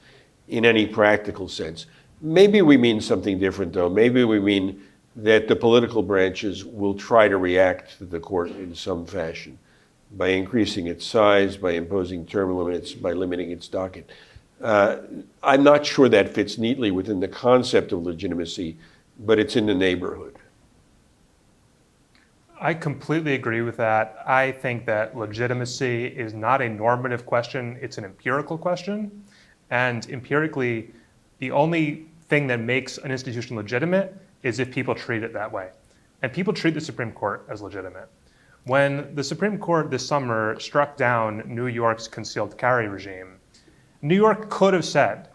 in any practical sense. Maybe we mean something different, though. Maybe we mean that the political branches will try to react to the court in some fashion by increasing its size, by imposing term limits, by limiting its docket. I'm not sure that fits neatly within the concept of legitimacy, but it's in the neighborhood. I completely agree with that. I think that legitimacy is not a normative question, it's an empirical question. And empirically, the only thing that makes an institution legitimate is if people treat it that way. And people treat the Supreme Court as legitimate. When the Supreme Court this summer struck down New York's concealed carry regime, New York could have said,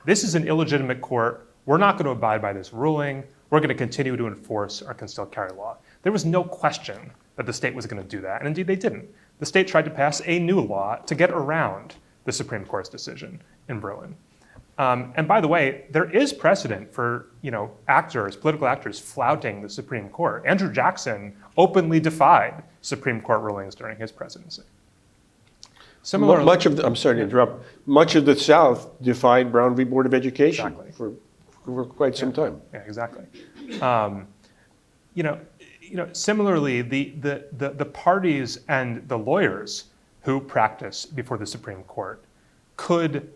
this is an illegitimate court, we're not going to abide by this ruling, we're going to continue to enforce our concealed carry law. There was no question that the state was going to do that, and indeed they didn't. The state tried to pass a new law to get around the Supreme Court's decision in Bruin. And by the way, there is precedent for political actors flouting the Supreme Court. Andrew Jackson openly defied Supreme Court rulings during his presidency. Similarly, I'm sorry to interrupt. Much of the South defied Brown v. Board of Education Exactly. for quite some time. Yeah, exactly. Similarly, the parties and the lawyers who practice before the Supreme Court could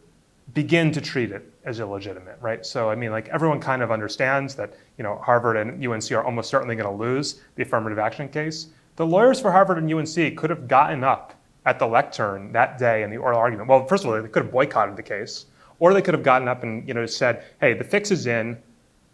begin to treat it as illegitimate, right? So, everyone kind of understands that, Harvard and UNC are almost certainly going to lose the affirmative action case. The lawyers for Harvard and UNC could have gotten up at the lectern that day in the oral argument. Well, first of all, they could have boycotted the case, or they could have gotten up and, said, hey, the fix is in.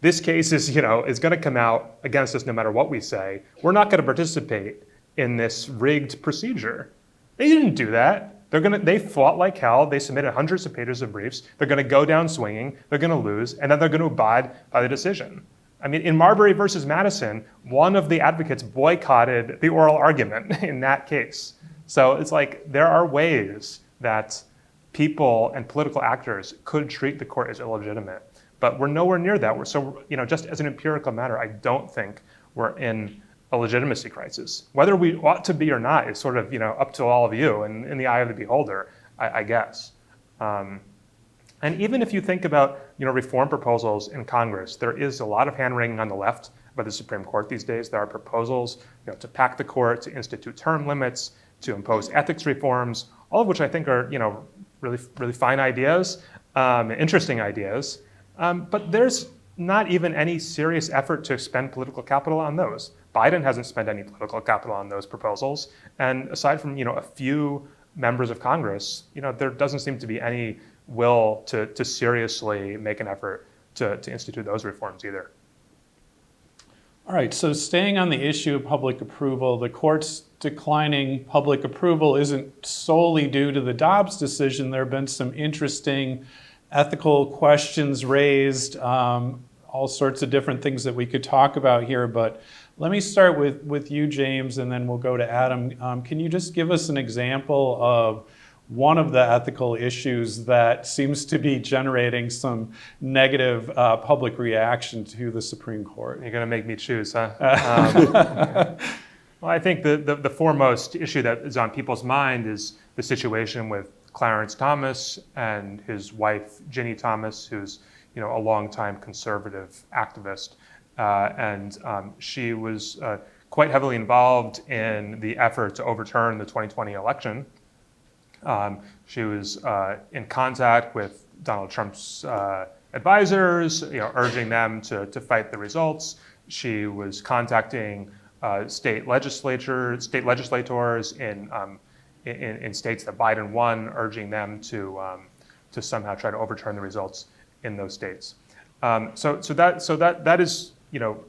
This case is going to come out against us no matter what we say. We're not going to participate in this rigged procedure. They didn't do that. They fought like hell. They submitted hundreds of pages of briefs. They're going to go down swinging. They're going to lose, and then they're going to abide by the decision. In Marbury versus Madison, one of the advocates boycotted the oral argument in that case. So it's like there are ways that people and political actors could treat the court as illegitimate, but we're nowhere near that. Just as an empirical matter, I don't think we're in a legitimacy crisis. Whether we ought to be or not is sort of up to all of you and in the eye of the beholder, I guess. And even if you think about reform proposals in Congress, there is a lot of hand-wringing on the left by the Supreme Court these days. There are proposals to pack the court, to institute term limits, to impose ethics reforms, all of which I think are really, really fine ideas, interesting ideas. But there's not even any serious effort to expend political capital on those. Biden hasn't spent any political capital on those proposals. And aside from a few members of Congress, there doesn't seem to be any will to seriously make an effort to institute those reforms either. All right, so staying on the issue of public approval, the court's declining public approval isn't solely due to the Dobbs decision. There have been some interesting ethical questions raised, all sorts of different things that we could talk about here, but let me start with you, James, and then we'll go to Adam. Can you just give us an example of one of the ethical issues that seems to be generating some negative public reaction to the Supreme Court? You're going to make me choose, huh? Well, I think the foremost issue that is on people's mind is the situation with Clarence Thomas and his wife, Ginny Thomas, who's a longtime conservative activist. And she was quite heavily involved in the effort to overturn the 2020 election. She was in contact with Donald Trump's advisors, urging them to fight the results. She was contacting state legislators in states that Biden won, urging them to somehow try to overturn the results in those states. So that is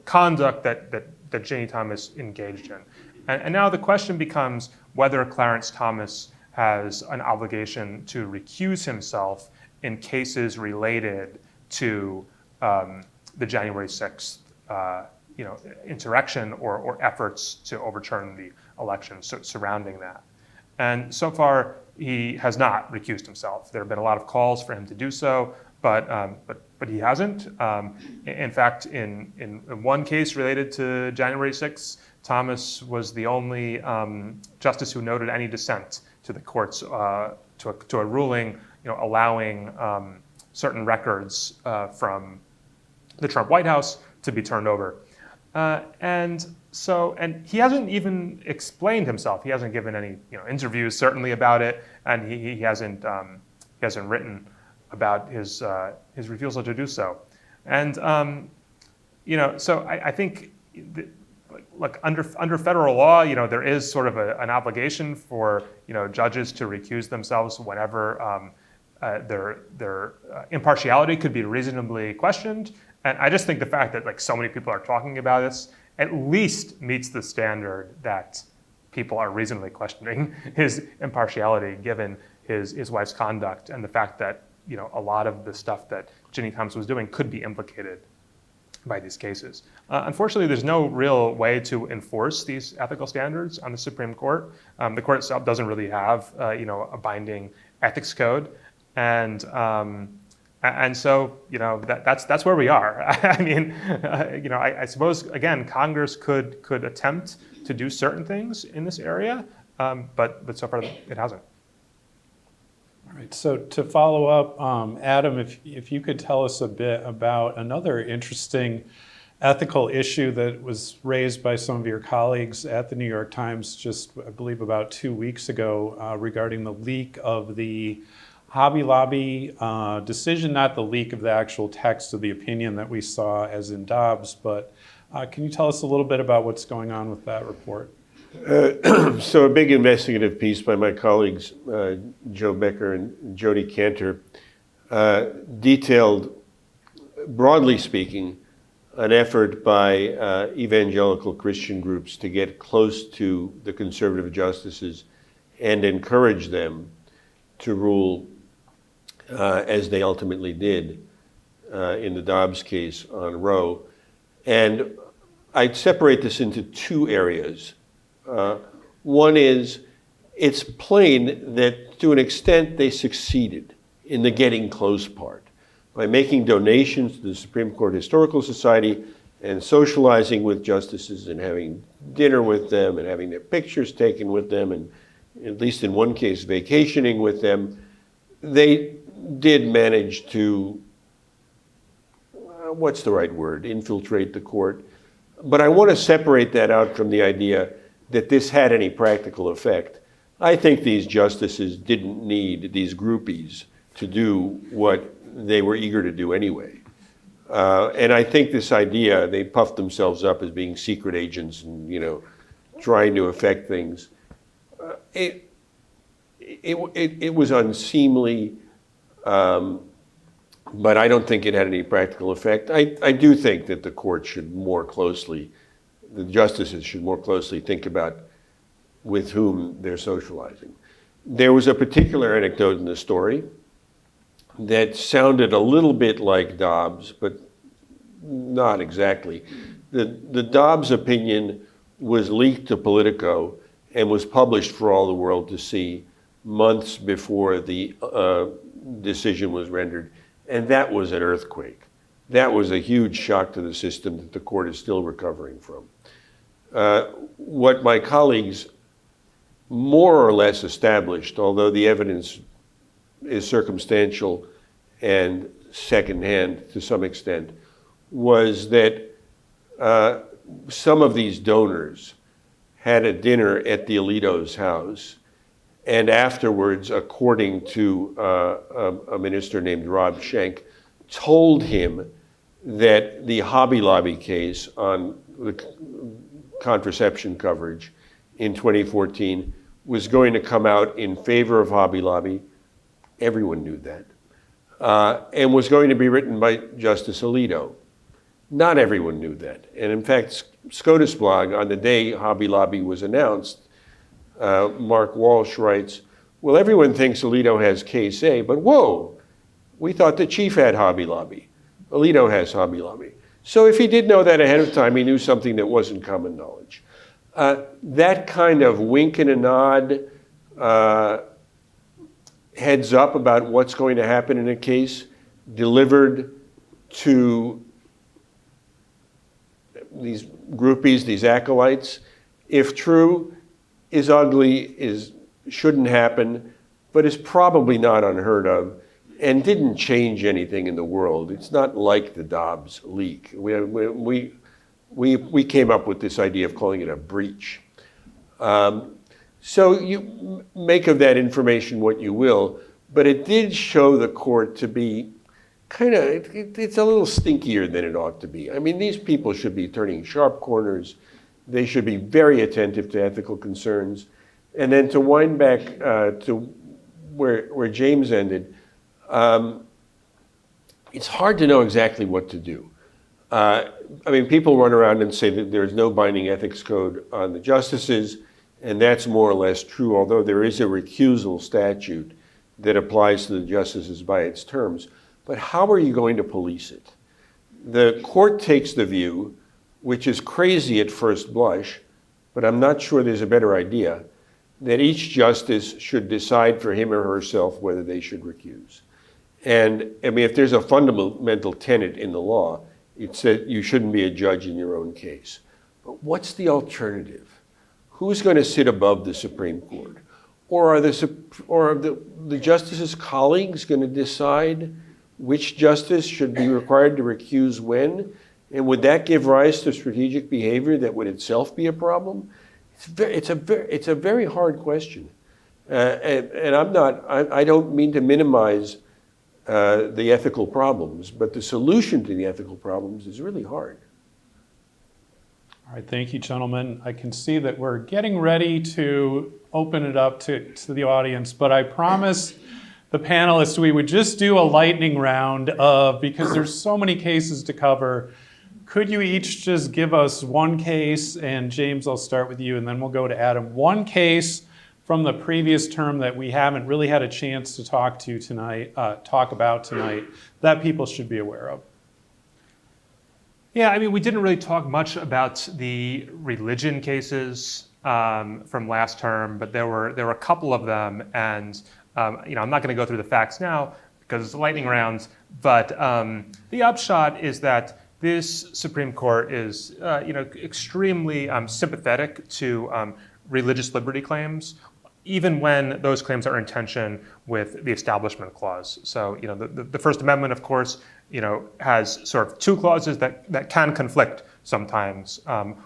conduct that Ginny Thomas engaged in, and now the question becomes whether Clarence Thomas has an obligation to recuse himself in cases related to the January 6th insurrection or efforts to overturn the election surrounding that. And so far, he has not recused himself. There have been a lot of calls for him to do so, but he hasn't. In fact, in one case related to January 6th, Thomas was the only justice who noted any dissent to the court's to a ruling, allowing certain records from the Trump White House to be turned over. And he hasn't even explained himself. He hasn't given any interviews certainly about it, and he hasn't written about his refusal to do so. And so I think look, under federal law, there is sort of an obligation for judges to recuse themselves whenever their impartiality could be reasonably questioned. And I just think the fact that like so many people are talking about this at least meets the standard that people are reasonably questioning his impartiality given his wife's conduct and the fact that a lot of the stuff that Ginny Thomas was doing could be implicated by these cases. Unfortunately, there's no real way to enforce these ethical standards on the Supreme Court. The court itself doesn't really have a binding ethics code, and so that's where we are. I mean, I suppose again Congress could attempt to do certain things in this area, but so far it hasn't. All right, so to follow up, Adam, if you could tell us a bit about another interesting ethical issue that was raised by some of your colleagues at the New York Times just, I believe, about 2 weeks ago regarding the leak of the Hobby Lobby decision, not the leak of the actual text of the opinion that we saw as in Dobbs, but can you tell us a little bit about what's going on with that report? So a big investigative piece by my colleagues, Joe Becker and Jody Cantor, detailed, broadly speaking, an effort by evangelical Christian groups to get close to the conservative justices and encourage them to rule as they ultimately did in the Dobbs case on Roe. And I'd separate this into two areas. One is, it's plain that to an extent they succeeded in the getting close part by making donations to the Supreme Court Historical Society and socializing with justices and having dinner with them and having their pictures taken with them and, at least in one case, vacationing with them. They did manage to, what's the right word, infiltrate the court. But I want to separate that out from the idea that this had any practical effect. I think these justices didn't need these groupies to do what they were eager to do anyway. And I think this idea, they puffed themselves up as being secret agents and, trying to affect things. It was unseemly, but I don't think it had any practical effect. I do think that the court should more closely, the justices should more closely think about with whom they're socializing. There was a particular anecdote in the story that sounded a little bit like Dobbs, but not exactly. The Dobbs opinion was leaked to Politico and was published for all the world to see months before the decision was rendered. And that was an earthquake. That was a huge shock to the system that the court is still recovering from. What my colleagues more or less established, although the evidence is circumstantial and secondhand to some extent, was that some of these donors had a dinner at the Alito's house, and afterwards, according to a minister named Rob Schenck, told him that the Hobby Lobby case on the contraception coverage in 2014 was going to come out in favor of Hobby Lobby. Everyone knew that. And was going to be written by Justice Alito. Not everyone knew that. And in fact, SCOTUSblog, on the day Hobby Lobby was announced, Mark Walsh writes, well, everyone thinks Alito has case A, but whoa, we thought the chief had Hobby Lobby. Alito has Hobby Lobby. So if he did know that ahead of time, he knew something that wasn't common knowledge. That kind of wink and a nod, heads up about what's going to happen in a case, delivered to these groupies, these acolytes, if true, is ugly, shouldn't happen, but is probably not unheard of, and didn't change anything in the world. It's not like the Dobbs leak. We came up with this idea of calling it a breach. So you make of that information what you will, but it did show the court to be it's a little stinkier than it ought to be. I mean, these people should be turning sharp corners They should be very attentive to ethical concerns. And then to wind back to where James ended, it's hard to know exactly what to do. I mean, people run around and say that there's no binding ethics code on the justices, and that's more or less true, although there is a recusal statute that applies to the justices by its terms. But how are you going to police it? The court takes the view, which is crazy at first blush, but I'm not sure there's a better idea, that each justice should decide for him or herself whether they should recuse. And I mean, if there's a fundamental tenet in the law, it's that you shouldn't be a judge in your own case. But what's the alternative? Who's going to sit above the Supreme Court? Or are the justices' colleagues going to decide which justice should be required to recuse when? And would that give rise to strategic behavior that would itself be a problem? It's a very hard question. And I don't mean to minimize the ethical problems, but the solution to the ethical problems is really hard. All right, thank you, gentlemen. I can see that we're getting ready to open it up to the audience, but I promised the panelists we would just do a lightning round because there's so many cases to cover. Could you each just give us one case, and James, I'll start with you, and then we'll go to Adam. One case from the previous term that we haven't really had a chance to talk about tonight that people should be aware of. Yeah, I mean, we didn't really talk much about the religion cases from last term, but there were a couple of them, and I'm not going to go through the facts now because it's lightning rounds. But the upshot is that this Supreme Court is, extremely sympathetic to religious liberty claims, even when those claims are in tension with the Establishment Clause. So, the First Amendment, of course, has sort of two clauses that can conflict sometimes.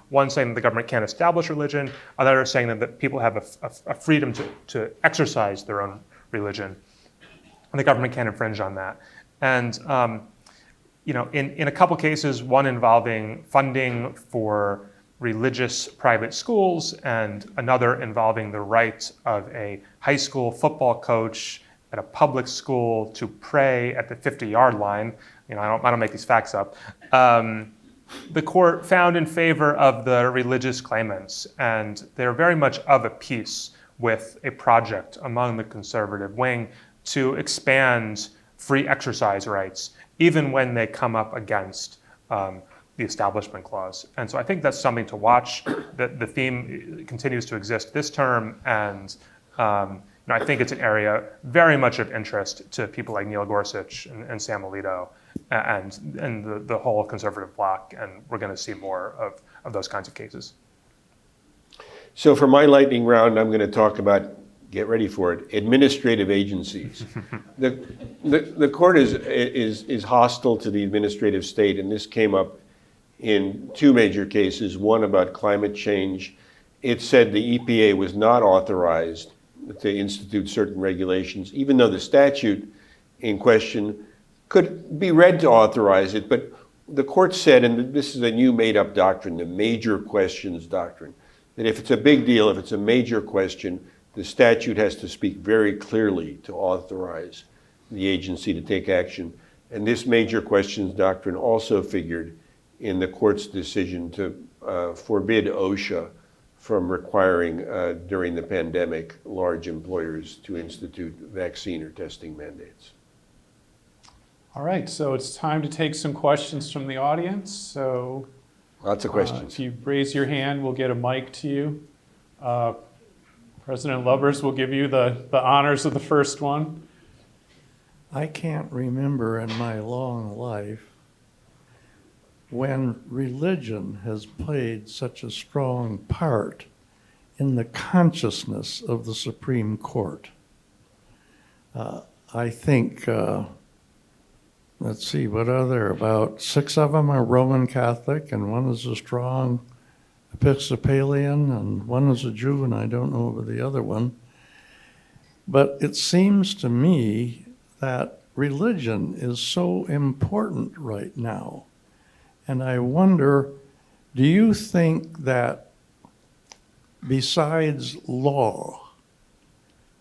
One saying that the government can't establish religion, another saying that people have a freedom to exercise their own religion, and the government can't infringe on that. And in a couple cases, one involving funding for religious private schools, and another involving the right of a high school football coach at a public school to pray at the 50-yard line. I don't make these facts up. The court found in favor of the religious claimants, and they're very much of a piece with a project among the conservative wing to expand free exercise rights, even when they come up against the Establishment Clause. And so I think that's something to watch. The theme continues to exist this term, and I think it's an area very much of interest to people like Neil Gorsuch and Sam Alito and the whole conservative bloc, and we're going to see more of those kinds of cases. So for my lightning round, I'm going to talk about, get ready for it, administrative agencies. The court is hostile to the administrative state, and this came up in two major cases, one about climate change. It said the EPA was not authorized to institute certain regulations, even though the statute in question could be read to authorize it. But the court said, and this is a new made-up doctrine, the major questions doctrine, that if it's a big deal, if it's a major question, the statute has to speak very clearly to authorize the agency to take action. And this major questions doctrine also figured in the court's decision to forbid OSHA from requiring, during the pandemic, large employers to institute vaccine or testing mandates. All right, so it's time to take some questions from the audience. So lots of questions. If you raise your hand, we'll get a mic to you. President Lubbers will give you the honors of the first one. I can't remember in my long life when religion has played such a strong part in the consciousness of the Supreme Court. I think, let's see, what are there? About 6 of them are Roman Catholic, and one is a strong Episcopalian, and one is a Jew, and I don't know about the other one. But it seems to me that religion is so important right now. And I wonder, do you think that besides law,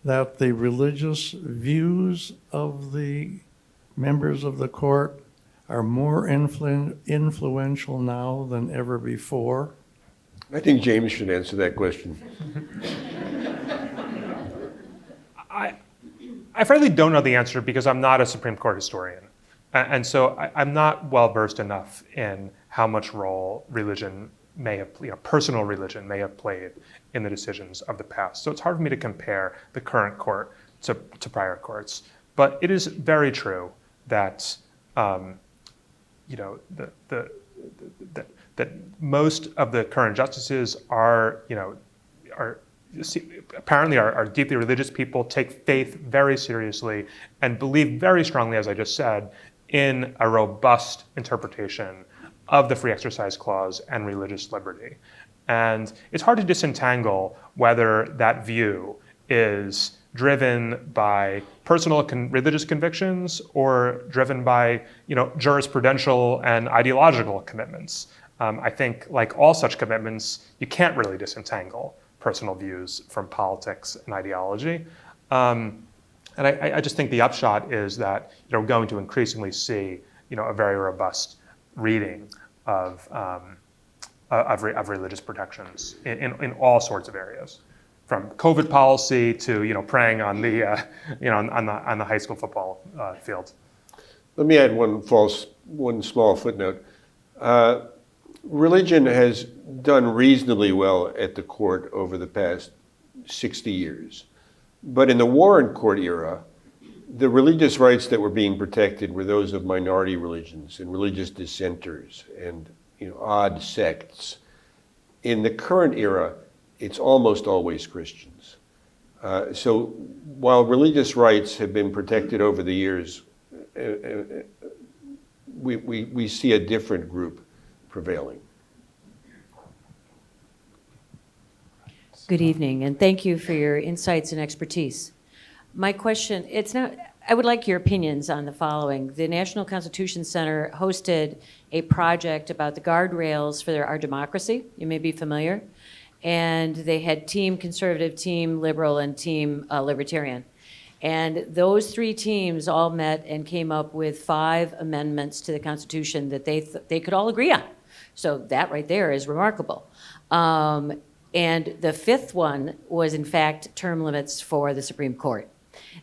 that the religious views of the members of the court are more influential now than ever before? I think James should answer that question. I frankly don't know the answer because I'm not a Supreme Court historian. And so I'm not well versed enough in how much role religion may have, personal religion may have played in the decisions of the past. So it's hard for me to compare the current court to prior courts. But it is very true that, that most of the current justices are apparently are deeply religious people, take faith very seriously, and believe very strongly, as I just said, in a robust interpretation of the Free Exercise Clause and religious liberty. And it's hard to disentangle whether that view is driven by personal religious convictions or driven by jurisprudential and ideological commitments. I think, like all such commitments, you can't really disentangle personal views from politics and ideology. And I just think the upshot is that we're going to increasingly see a very robust reading of religious protections in all sorts of areas, from COVID policy to praying on the on the high school football field. Let me add one small footnote. Religion has done reasonably well at the court over the past 60 years. But in the Warren Court era, the religious rights that were being protected were those of minority religions and religious dissenters and odd sects. In the current era, it's almost always Christians. So while religious rights have been protected over the years, we see a different group prevailing. Good evening, and thank you for your insights and expertise. My question, I would like your opinions on the following. The National Constitution Center hosted a project about the guardrails for our democracy. You may be familiar. And they had team conservative, team liberal, and team libertarian. And those three teams all met and came up with 5 amendments to the Constitution that they could all agree on. So that right there is remarkable. And the 5th one was, in fact, term limits for the Supreme Court.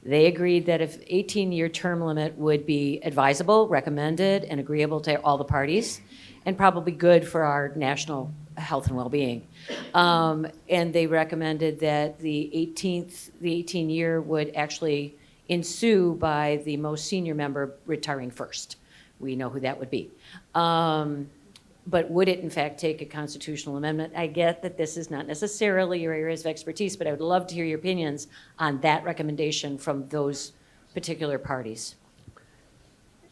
They agreed that if 18-year term limit would be advisable, recommended, and agreeable to all the parties, and probably good for our national health and well-being. And they recommended that the 18-year would actually ensue by the most senior member retiring first. We know who that would be. But would it, in fact, take a constitutional amendment? I get that this is not necessarily your areas of expertise, but I would love to hear your opinions on that recommendation from those particular parties.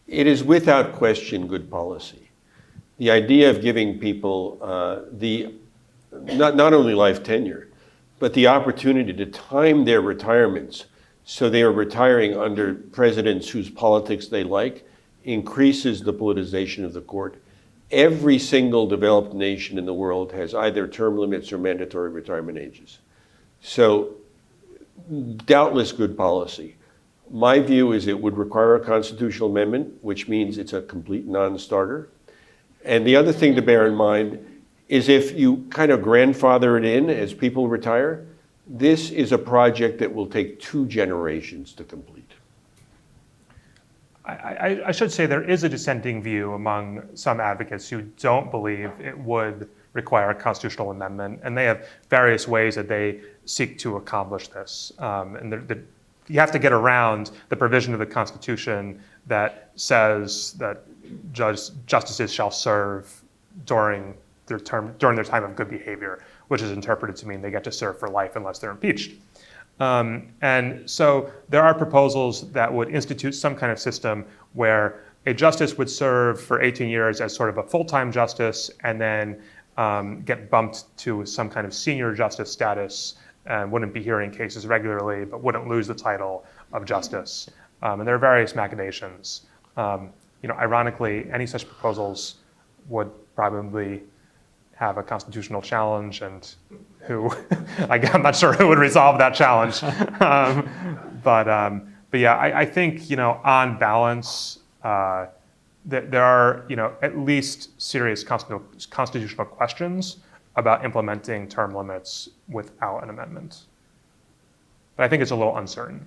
It is without question good policy. The idea of giving people not only life tenure, but the opportunity to time their retirements so they are retiring under presidents whose politics they like increases the politicization of the court. Every single developed nation in the world has either term limits or mandatory retirement ages. So, doubtless good policy. My view is it would require a constitutional amendment, which means it's a complete non-starter. And the other thing to bear in mind is if you kind of grandfather it in as people retire, this is a project that will take 2 generations to complete. I should say there is a dissenting view among some advocates who don't believe it would require a constitutional amendment, and they have various ways that they seek to accomplish this. You have to get around the provision of the Constitution that says that justices shall serve during their time of good behavior, which is interpreted to mean they get to serve for life unless they're impeached. And so there are proposals that would institute some kind of system where a justice would serve for 18 years as sort of a full-time justice and then get bumped to some kind of senior justice status and wouldn't be hearing cases regularly, but wouldn't lose the title of justice. And there are various machinations. Ironically, any such proposals would probably have a constitutional challenge and who, I'm not sure who would resolve that challenge. But yeah, I think, on balance, there are, at least serious constitutional questions about implementing term limits without an amendment. But I think it's a little uncertain,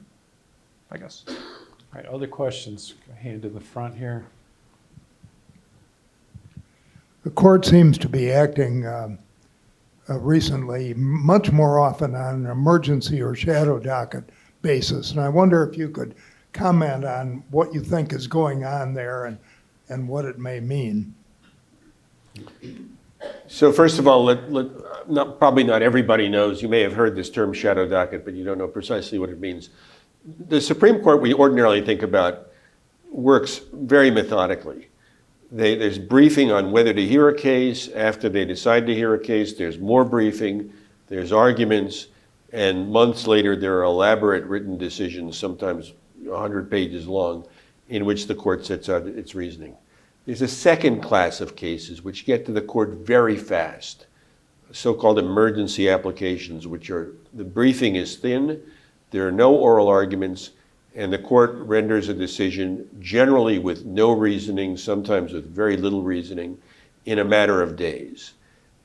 I guess. All right, other questions? Hand in the front here. The court seems to be acting recently much more often on an emergency or shadow docket basis. And I wonder if you could comment on what you think is going on there and what it may mean. So first of all, probably not everybody knows. You may have heard this term shadow docket, but you don't know precisely what it means. The Supreme Court, we ordinarily think about, works very methodically. There's briefing on whether to hear a case. After they decide to hear a case, there's more briefing, there's arguments, and months later there are elaborate written decisions, sometimes 100 pages long, in which the court sets out its reasoning. There's a second class of cases which get to the court very fast, so-called emergency applications, which the briefing is thin, there are no oral arguments, and the court renders a decision generally with no reasoning, sometimes with very little reasoning, in a matter of days.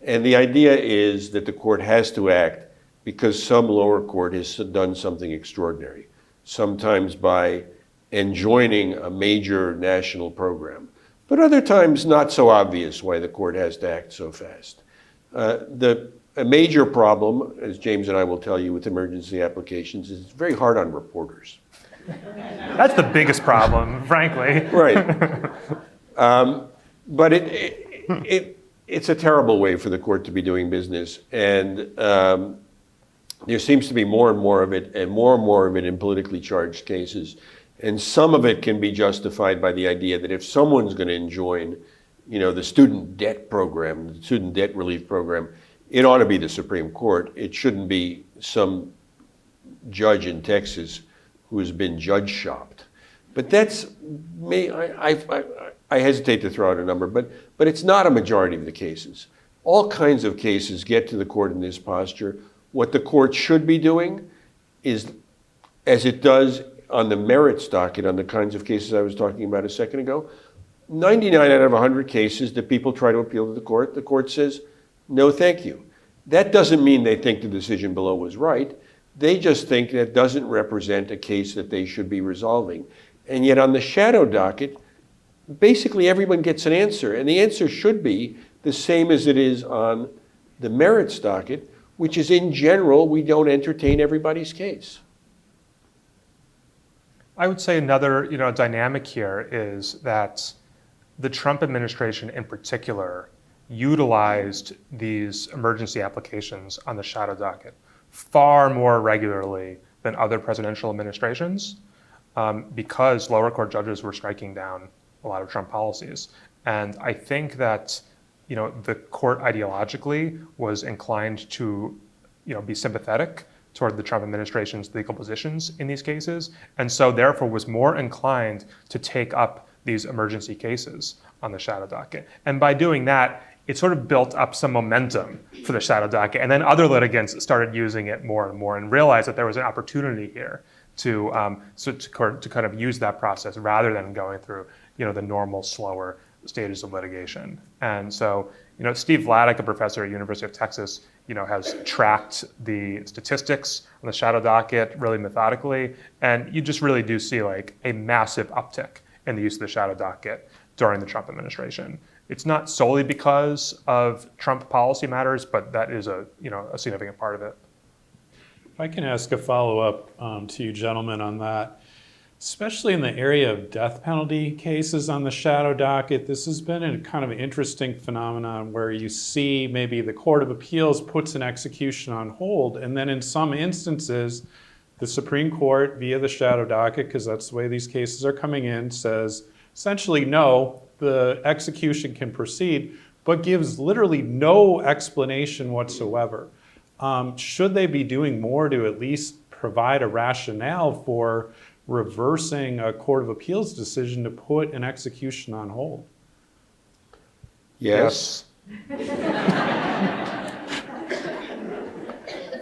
And the idea is that the court has to act because some lower court has done something extraordinary, sometimes by enjoining a major national program, but other times not so obvious why the court has to act so fast. A major problem, as James and I will tell you, with emergency applications is it's very hard on reporters. That's the biggest problem, frankly. Right. But it's a terrible way for the court to be doing business. And there seems to be more and more of it in politically charged cases. And some of it can be justified by the idea that if someone's going to enjoin, the student debt program, the student debt relief program, it ought to be the Supreme Court. It shouldn't be some judge in Texas who has been judge shopped. But that's me. I hesitate to throw out a number, but it's not a majority of the cases. All kinds of cases get to the court in this posture. What the court should be doing is, as it does on the merits docket, on the kinds of cases I was talking about a second ago, 99 out of 100 cases that people try to appeal to the court says, no, thank you. That doesn't mean they think the decision below was right. They just think that doesn't represent a case that they should be resolving. And yet on the shadow docket, basically everyone gets an answer. And the answer should be the same as it is on the merits docket, which is in general, we don't entertain everybody's case. I would say another dynamic here is that the Trump administration in particular utilized these emergency applications on the shadow docket far more regularly than other presidential administrations because lower court judges were striking down a lot of Trump policies. And I think that the court ideologically was inclined to be sympathetic toward the Trump administration's legal positions in these cases, and so therefore was more inclined to take up these emergency cases on the shadow docket. And by doing that, it sort of built up some momentum for the shadow docket, and then other litigants started using it more and more and realized that there was an opportunity here to kind of use that process rather than going through the normal, slower stages of litigation. And so Steve Vladeck, a professor at University of Texas, has tracked the statistics on the shadow docket really methodically, and you just really do see like a massive uptick in the use of the shadow docket during the Trump administration. It's not solely because of Trump policy matters, but that is a significant part of it. If I can ask a follow-up to you gentlemen on that, especially in the area of death penalty cases on the shadow docket, this has been a kind of interesting phenomenon where you see maybe the Court of Appeals puts an execution on hold, and then in some instances, the Supreme Court, via the shadow docket, because that's the way these cases are coming in, says essentially no, the execution can proceed, but gives literally no explanation whatsoever. Should they be doing more to at least provide a rationale for reversing a Court of Appeals decision to put an execution on hold? Yes.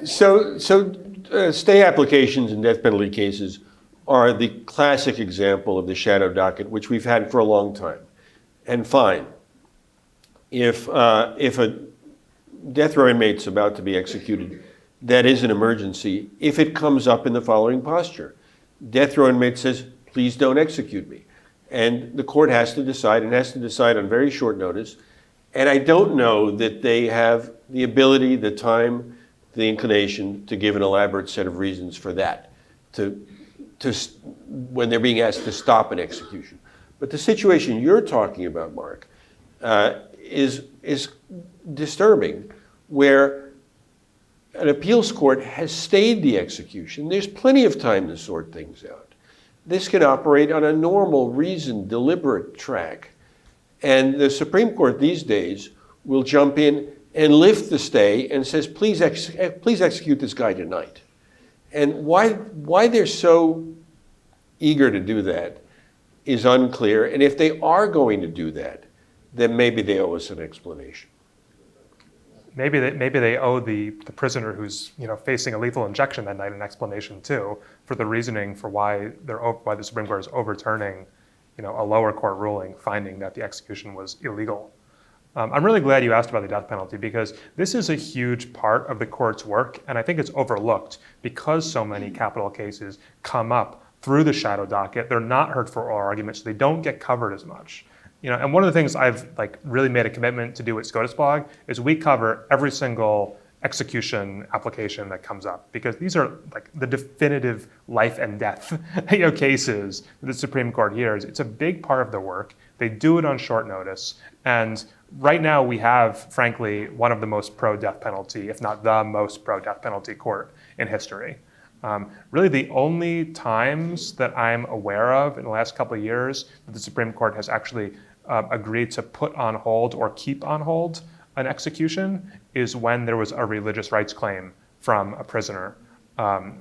So stay applications in death penalty cases are the classic example of the shadow docket, which we've had for a long time. And fine, if a death row inmate's about to be executed, that is an emergency if it comes up in the following posture. Death row inmate says, please don't execute me. And the court has to decide, and has to decide on very short notice. And I don't know that they have the ability, the time, the inclination to give an elaborate set of reasons for that, when they're being asked to stop an execution. But the situation you're talking about, Mark, is disturbing, where an appeals court has stayed the execution. There's plenty of time to sort things out. This can operate on a normal, reasoned, deliberate track. And the Supreme Court these days will jump in and lift the stay and says, please execute this guy tonight. And why they're so eager to do that is unclear. And if they are going to do that, then maybe they owe us an explanation. Maybe they owe the prisoner who's facing a lethal injection that night an explanation too for the reasoning for why the Supreme Court is overturning a lower court ruling finding that the execution was illegal. I'm really glad you asked about the death penalty, because this is a huge part of the court's work, and I think it's overlooked because so many capital cases come up through the shadow docket. They're not heard for oral arguments, so they don't get covered as much. And one of the things I've really made a commitment to do at SCOTUSblog is we cover every single execution application that comes up, because these are the definitive life and death cases that the Supreme Court hears. It's a big part of their work. They do it on short notice, and right now we have, frankly, one of the most pro-death penalty, if not the most pro-death penalty court in history. Really the only times that I'm aware of in the last couple of years that the Supreme Court has actually agreed to put on hold or keep on hold an execution is when there was a religious rights claim from a prisoner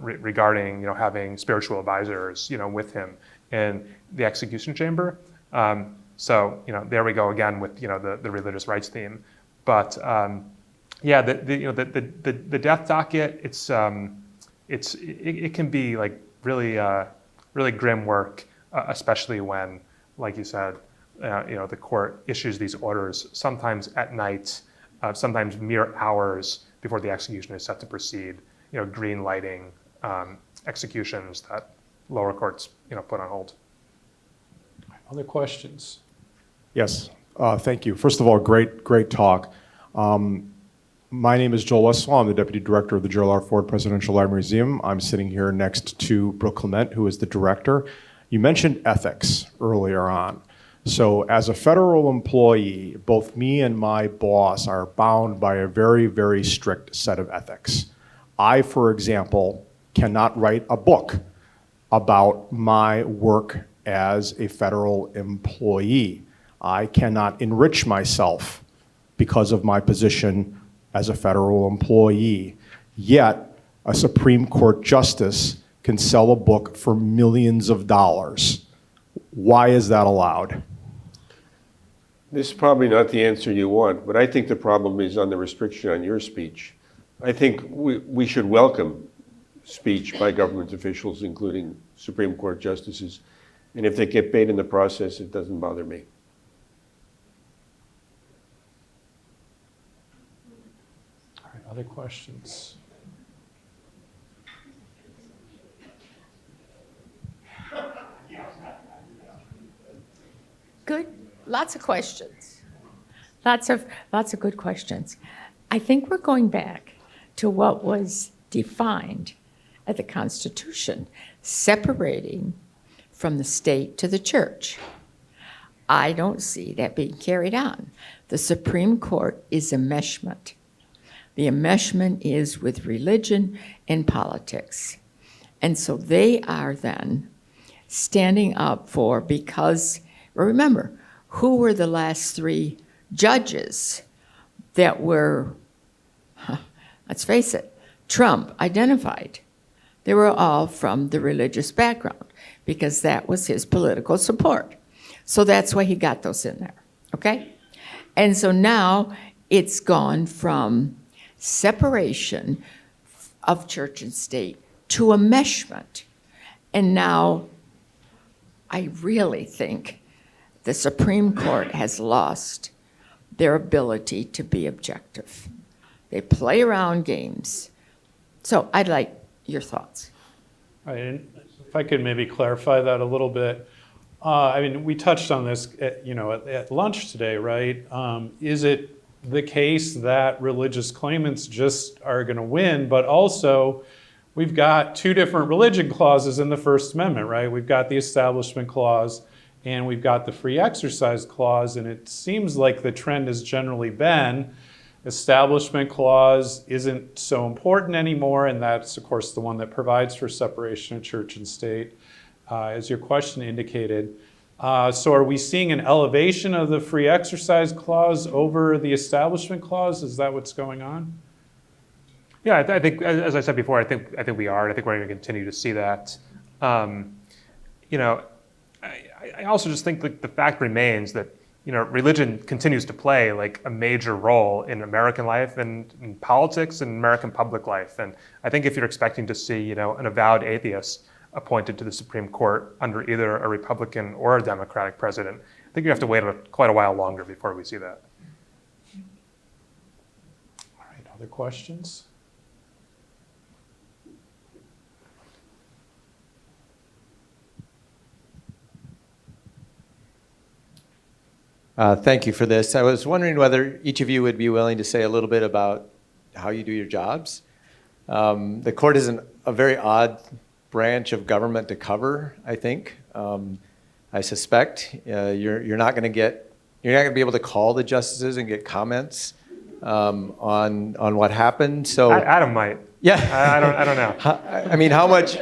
regarding having spiritual advisors with him in the execution chamber. So there we go again with the religious rights theme. But yeah, the death docket, it can be really grim work, especially when, like you said, the court issues these orders sometimes at night, sometimes mere hours before the execution is set to proceed. Green lighting executions that lower courts put on hold. Other questions? Yes, thank you. First of all, great talk. My name is Joel Westphal. I'm the Deputy Director of the Gerald R. Ford Presidential Library Museum. I'm sitting here next to Brooke Clement, who is the Director. You mentioned ethics earlier on. So as a federal employee, both me and my boss are bound by a very, very strict set of ethics. I, for example, cannot write a book about my work as a federal employee. I cannot enrich myself because of my position as a federal employee. Yet, a Supreme Court justice can sell a book for millions of dollars. Why is that allowed? This is probably not the answer you want, but I think the problem is on the restriction on your speech. I think we should welcome speech by government officials, including Supreme Court justices. And if they get paid in the process, it doesn't bother me. All right, other questions? Good, lots of questions. Lots of good questions. I think we're going back to what was defined at the Constitution, separating from the state to the church. I don't see that being carried on. The Supreme Court is enmeshment. The enmeshment is with religion and politics. And so they are then standing up for, because, remember, who were the last three judges that were, let's face it, Trump identified? They were all from the religious background because that was his political support. So that's why he got those in there, okay? And so now it's gone from separation of church and state to enmeshment. And now I really think the Supreme Court has lost their ability to be objective. They play around games. So I'd like your thoughts. And if I could maybe clarify that a little bit. I mean, we touched on this at lunch today, right? Is it the case that religious claimants just are going to win, but also we've got two different religion clauses in the First Amendment, right? We've got the Establishment Clause and we've got the Free Exercise Clause, and it seems like the trend has generally been Establishment Clause isn't so important anymore, and that's, of course, the one that provides for separation of church and state, as your question indicated. So are we seeing an elevation of the Free Exercise Clause over the Establishment Clause? Is that what's going on? Yeah, I think, as I said before, I think we are. I think we're going to continue to see that. I also just think that the fact remains that religion continues to play like a major role in American life and in politics and American public life. And I think if you're expecting to see an avowed atheist appointed to the Supreme Court under either a Republican or a Democratic president, I think you have to wait quite a while longer before we see that. All right, other questions? Thank you for this. I was wondering whether each of you would be willing to say a little bit about how you do your jobs. The court is a very odd branch of government to cover, I think. I suspect you're not going to be able to call the justices and get comments on what happened. So Adam might. Yeah. I don't know. I mean, how much?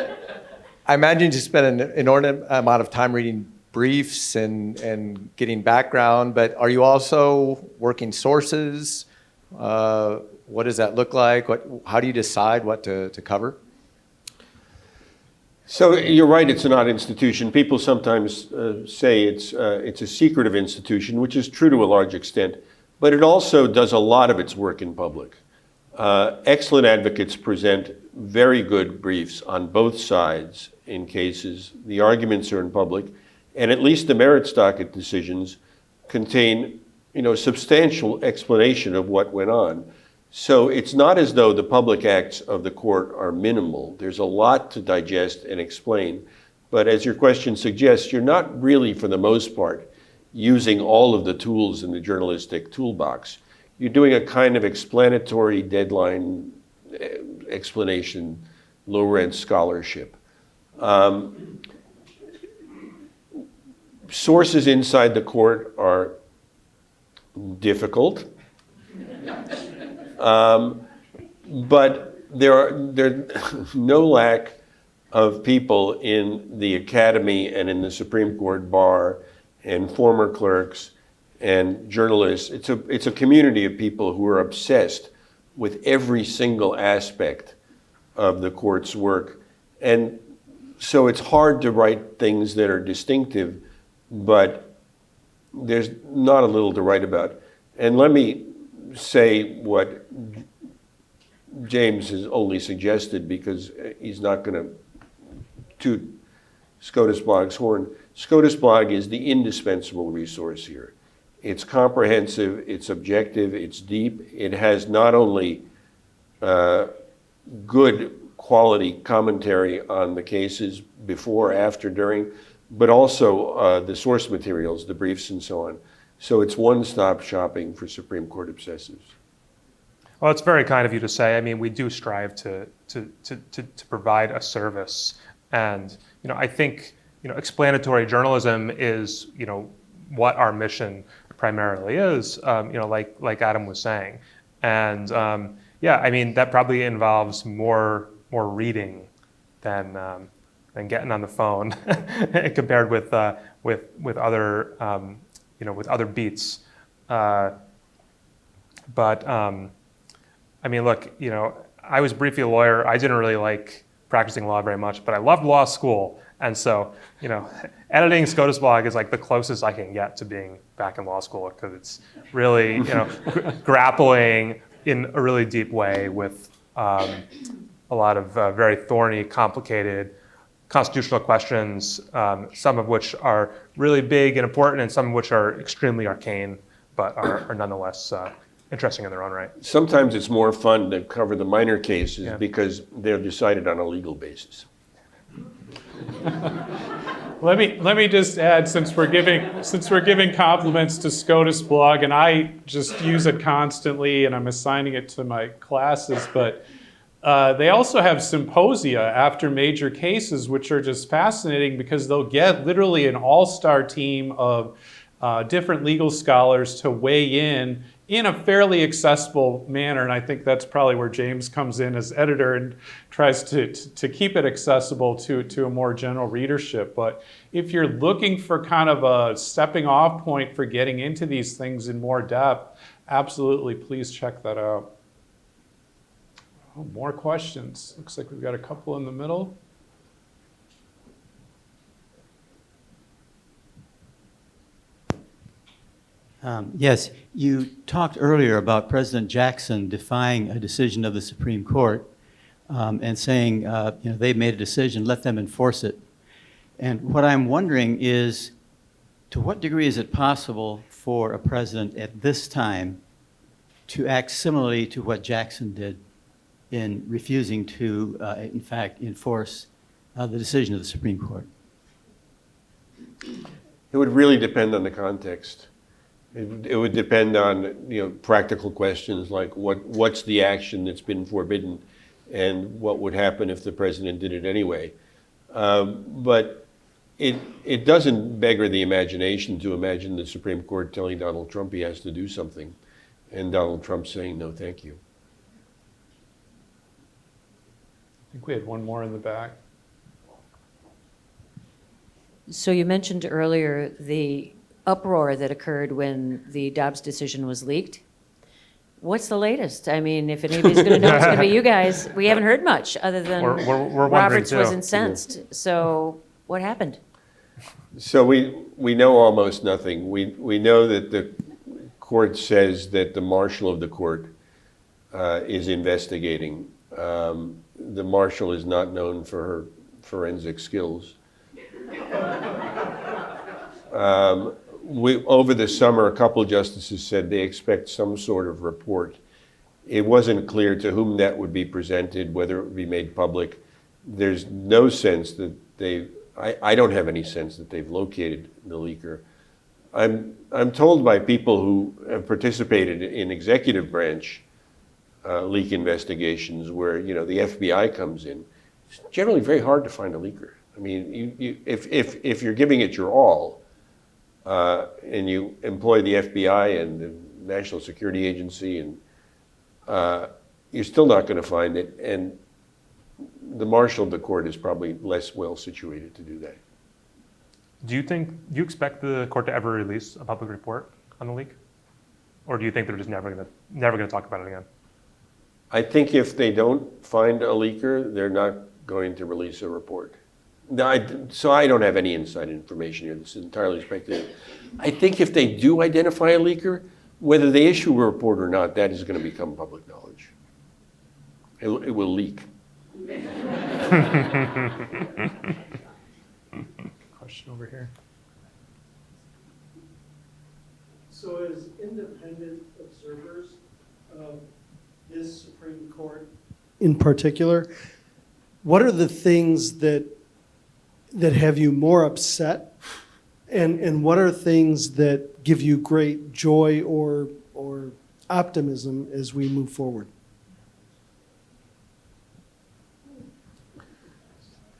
I imagine you spend an inordinate amount of time reading briefs and getting background, but are you also working sources? What does that look like? How do you decide what to cover? So you're right, it's an odd institution. People sometimes say it's a secretive institution, which is true to a large extent, but it also does a lot of its work in public. Excellent advocates present very good briefs on both sides in cases. The arguments are in public, and at least the merits docket decisions contain, substantial explanation of what went on. So it's not as though the public acts of the court are minimal. There's a lot to digest and explain. But as your question suggests, you're not really, for the most part, using all of the tools in the journalistic toolbox. You're doing a kind of explanatory deadline explanation, low-rent scholarship. Sources inside the court are difficult. But there's no lack of people in the academy and in the Supreme Court bar and former clerks and journalists. It's a community of people who are obsessed with every single aspect of the court's work. And so it's hard to write things that are distinctive, but there's not a little to write about. And let me say what James has only suggested, because he's not going to toot SCOTUSblog's horn. SCOTUSblog is the indispensable resource here. It's comprehensive, it's objective, it's deep. It has not only good quality commentary on the cases before, after, during, but also the source materials, the briefs and so on. So it's one-stop shopping for Supreme Court obsessives. Well, it's very kind of you to say. I mean, we do strive to provide a service, and I think explanatory journalism is what our mission primarily is. Like Adam was saying, and yeah, I mean that probably involves more reading than getting on the phone compared with other with other beats. But I mean, look, I was briefly a lawyer. I didn't really like practicing law very much, but I loved law school. And so, editing SCOTUSblog is like the closest I can get to being back in law school, because it's really, grappling in a really deep way with a lot of very thorny, complicated constitutional questions, some of which are really big and important, and some of which are extremely arcane, but are nonetheless interesting in their own right. Sometimes it's more fun to cover the minor cases because they're decided on a legal basis. Let me just add, since we're giving compliments to SCOTUSblog, and I just use it constantly, and I'm assigning it to my classes, but they also have symposia after major cases, which are just fascinating because they'll get literally an all-star team of different legal scholars to weigh in a fairly accessible manner. And I think that's probably where James comes in as editor and tries to keep it accessible to a more general readership. But if you're looking for kind of a stepping off point for getting into these things in more depth, absolutely, please check that out. Oh, more questions. Looks like we've got a couple in the middle. Yes, you talked earlier about President Jackson defying a decision of the Supreme Court and saying, they made a decision, let them enforce it. And what I'm wondering is, to what degree is it possible for a president at this time to act similarly to what Jackson did in refusing to, in fact, enforce the decision of the Supreme Court? It would really depend on the context. It would depend on practical questions like what's the action that's been forbidden, and what would happen if the president did it anyway. But it doesn't beggar the imagination to imagine the Supreme Court telling Donald Trump he has to do something, and Donald Trump saying no, thank you. I think we had one more in the back. So you mentioned earlier the uproar that occurred when the Dobbs decision was leaked. What's the latest? I mean, if anybody's going to know, it's going to be you guys. We haven't heard much other than we're Roberts too. was incensed. So what happened? So we know almost nothing. We know that the court says that the marshal of the court is investigating. The marshal is not known for her forensic skills. Over the summer, a couple of justices said they expect some sort of report. It wasn't clear to whom that would be presented, whether it would be made public. There's no sense that I don't have any sense that they've located the leaker. I'm told by people who have participated in executive branch leak investigations where the FBI comes in. It's generally very hard to find a leaker. I mean, if you're giving it your all, and you employ the FBI and the National Security Agency, and you're still not going to find it. And the marshal of the court is probably less well situated to do that. Do you expect the court to ever release a public report on the leak, or do you think they're just never going to talk about it again? I think if they don't find a leaker, they're not going to release a report. So I don't have any inside information here. This is entirely speculative. I think if they do identify a leaker, whether they issue a report or not, that is going to become public knowledge. It will leak. Question over here. So as independent observers of this Supreme Court in particular, what are the things that have you more upset, and what are things that give you great joy or optimism as we move forward?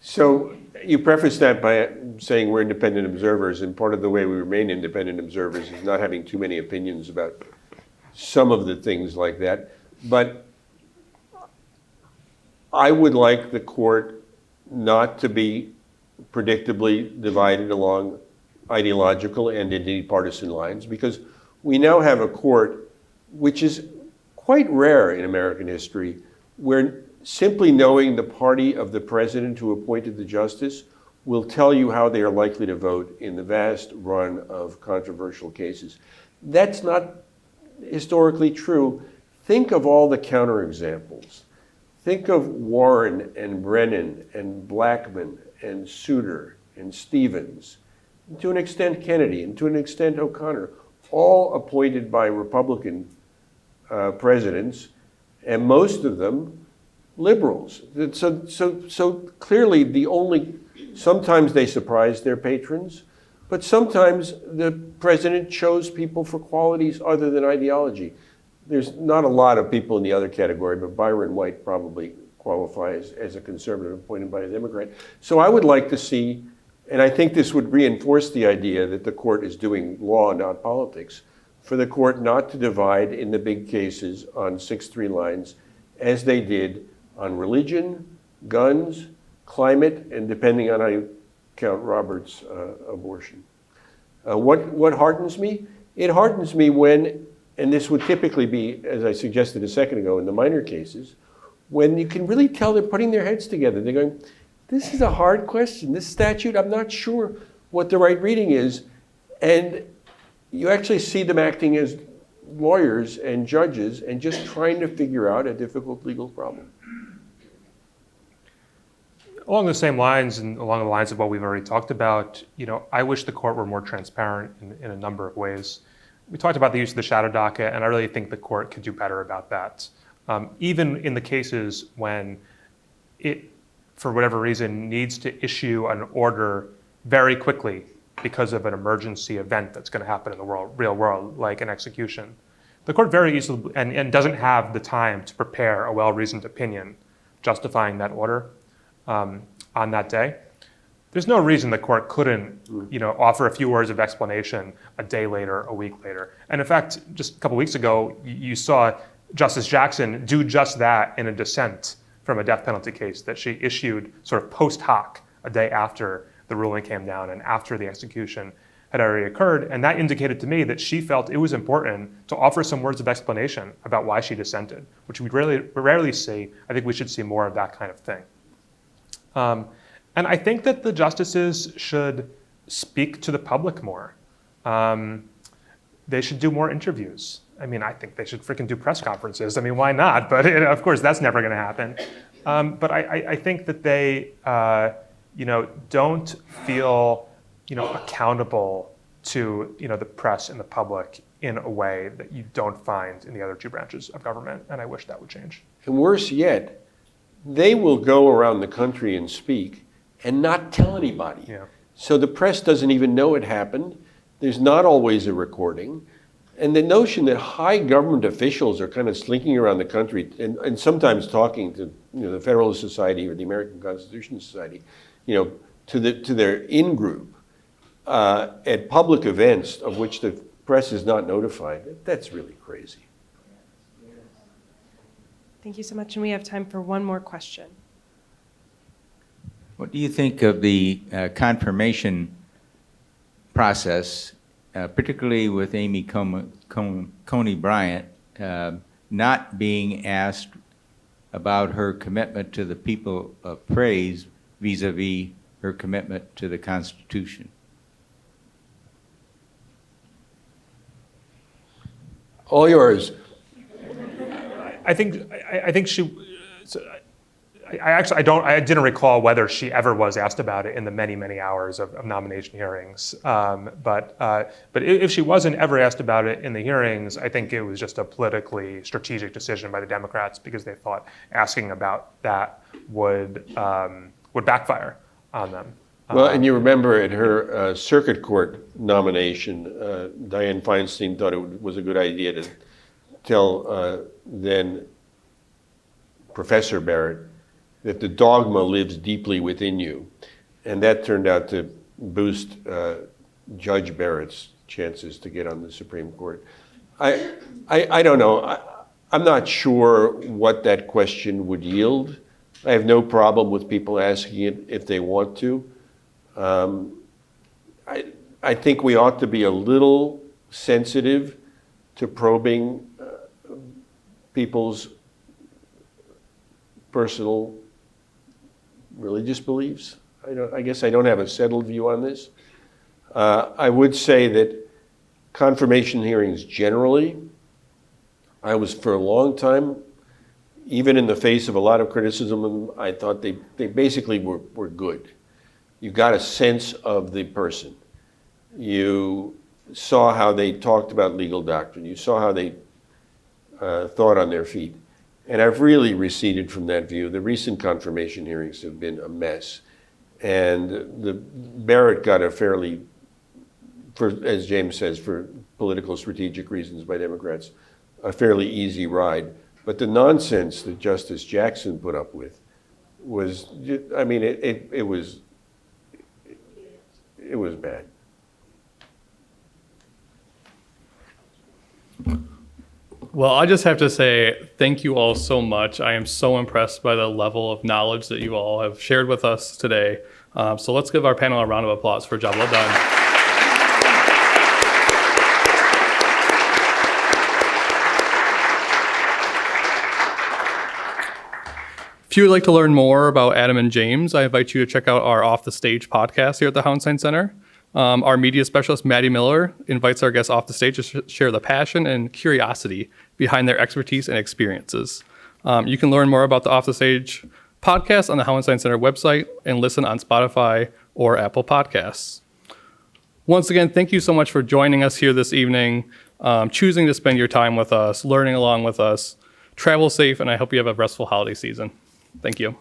So you preface that by saying we're independent observers, and part of the way we remain independent observers is not having too many opinions about some of the things like that. But I would like the court not to be predictably divided along ideological and indeed partisan lines, because we now have a court, which is quite rare in American history, where simply knowing the party of the president who appointed the justice will tell you how they are likely to vote in the vast run of controversial cases. That's not historically true. Think of all the counterexamples. Think of Warren and Brennan and Blackmun and Souter and Stevens, and to an extent Kennedy, and to an extent O'Connor, all appointed by Republican presidents, and most of them liberals. So clearly sometimes they surprised their patrons, but sometimes the president chose people for qualities other than ideology. There's not a lot of people in the other category, but Byron White probably qualifies as a conservative appointed by a Democrat. So I would like to see, and I think this would reinforce the idea that the court is doing law, not politics, for the court not to divide in the big cases on 6-3 lines as they did on religion, guns, climate, and depending on how you count Robert's abortion. What heartens me? It heartens me when, and this would typically be, as I suggested a second ago, in the minor cases, when you can really tell they're putting their heads together. They're going, this is a hard question. This statute, I'm not sure what the right reading is. And you actually see them acting as lawyers and judges and just trying to figure out a difficult legal problem. Along the same lines and along the lines of what we've already talked about, I wish the court were more transparent in a number of ways. We talked about the use of the shadow docket, and I really think the court could do better about that. Even in the cases when it, for whatever reason, needs to issue an order very quickly because of an emergency event that's going to happen in the real world, like an execution. The court very easily, and doesn't have the time to prepare a well-reasoned opinion justifying that order on that day. There's no reason the court couldn't, offer a few words of explanation a day later, a week later. And in fact, just a couple weeks ago, you saw Justice Jackson do just that in a dissent from a death penalty case that she issued sort of post hoc a day after the ruling came down and after the execution had already occurred. And that indicated to me that she felt it was important to offer some words of explanation about why she dissented, which we rarely see. I think we should see more of that kind of thing. And I think that the justices should speak to the public more. They should do more interviews. I mean, I think they should freaking do press conferences. I mean, why not? But of course, that's never going to happen. But I think that they, don't feel, accountable to, the press and the public in a way that you don't find in the other two branches of government. And I wish that would change. And worse yet, they will go around the country and speak and not tell anybody. Yeah. So the press doesn't even know it happened. There's not always a recording. And the notion that high government officials are kind of slinking around the country and sometimes talking to the Federalist Society or the American Constitution Society, to their in-group at public events of which the press is not notified, that's really crazy. Thank you so much, and we have time for one more question. What do you think of the confirmation process, particularly with Amy Coney Bryant not being asked about her commitment to the people of praise vis-a-vis her commitment to the Constitution? All yours. I think she. I didn't recall whether she ever was asked about it in the many hours of nomination hearings. But if she wasn't ever asked about it in the hearings, I think it was just a politically strategic decision by the Democrats because they thought asking about that would backfire on them. Well, and you remember at her circuit court nomination, Dianne Feinstein thought it was a good idea to tell then Professor Barrett that the dogma lives deeply within you. And that turned out to boost Judge Barrett's chances to get on the Supreme Court. I don't know. I'm not sure what that question would yield. I have no problem with people asking it if they want to. I think we ought to be a little sensitive to probing people's personal religious beliefs. I guess I don't have a settled view on this. I would say that confirmation hearings generally, I was for a long time, even in the face of a lot of criticism, I thought they basically were good. You got a sense of the person. You saw how they talked about legal doctrine. You saw how they thought on their feet. And I've really receded from that view. The recent confirmation hearings have been a mess. And the Barrett got a fairly, as James says, for political strategic reasons by Democrats, a fairly easy ride. But the nonsense that Justice Jackson put up with was, I mean, it was bad. Well, I just have to say thank you all so much. I am so impressed by the level of knowledge that you all have shared with us today. So let's give our panel a round of applause for a job well done. If you would like to learn more about Adam and James, I invite you to check out our Off the Stage podcast here at the Hauenstein Center. Our media specialist, Maddie Miller, invites our guests off the stage to share the passion and curiosity behind their expertise and experiences. You can learn more about the Off the Stage podcast on the Hauenstein Center website and listen on Spotify or Apple Podcasts. Once again, thank you so much for joining us here this evening, choosing to spend your time with us, learning along with us. Travel safe, and I hope you have a restful holiday season. Thank you.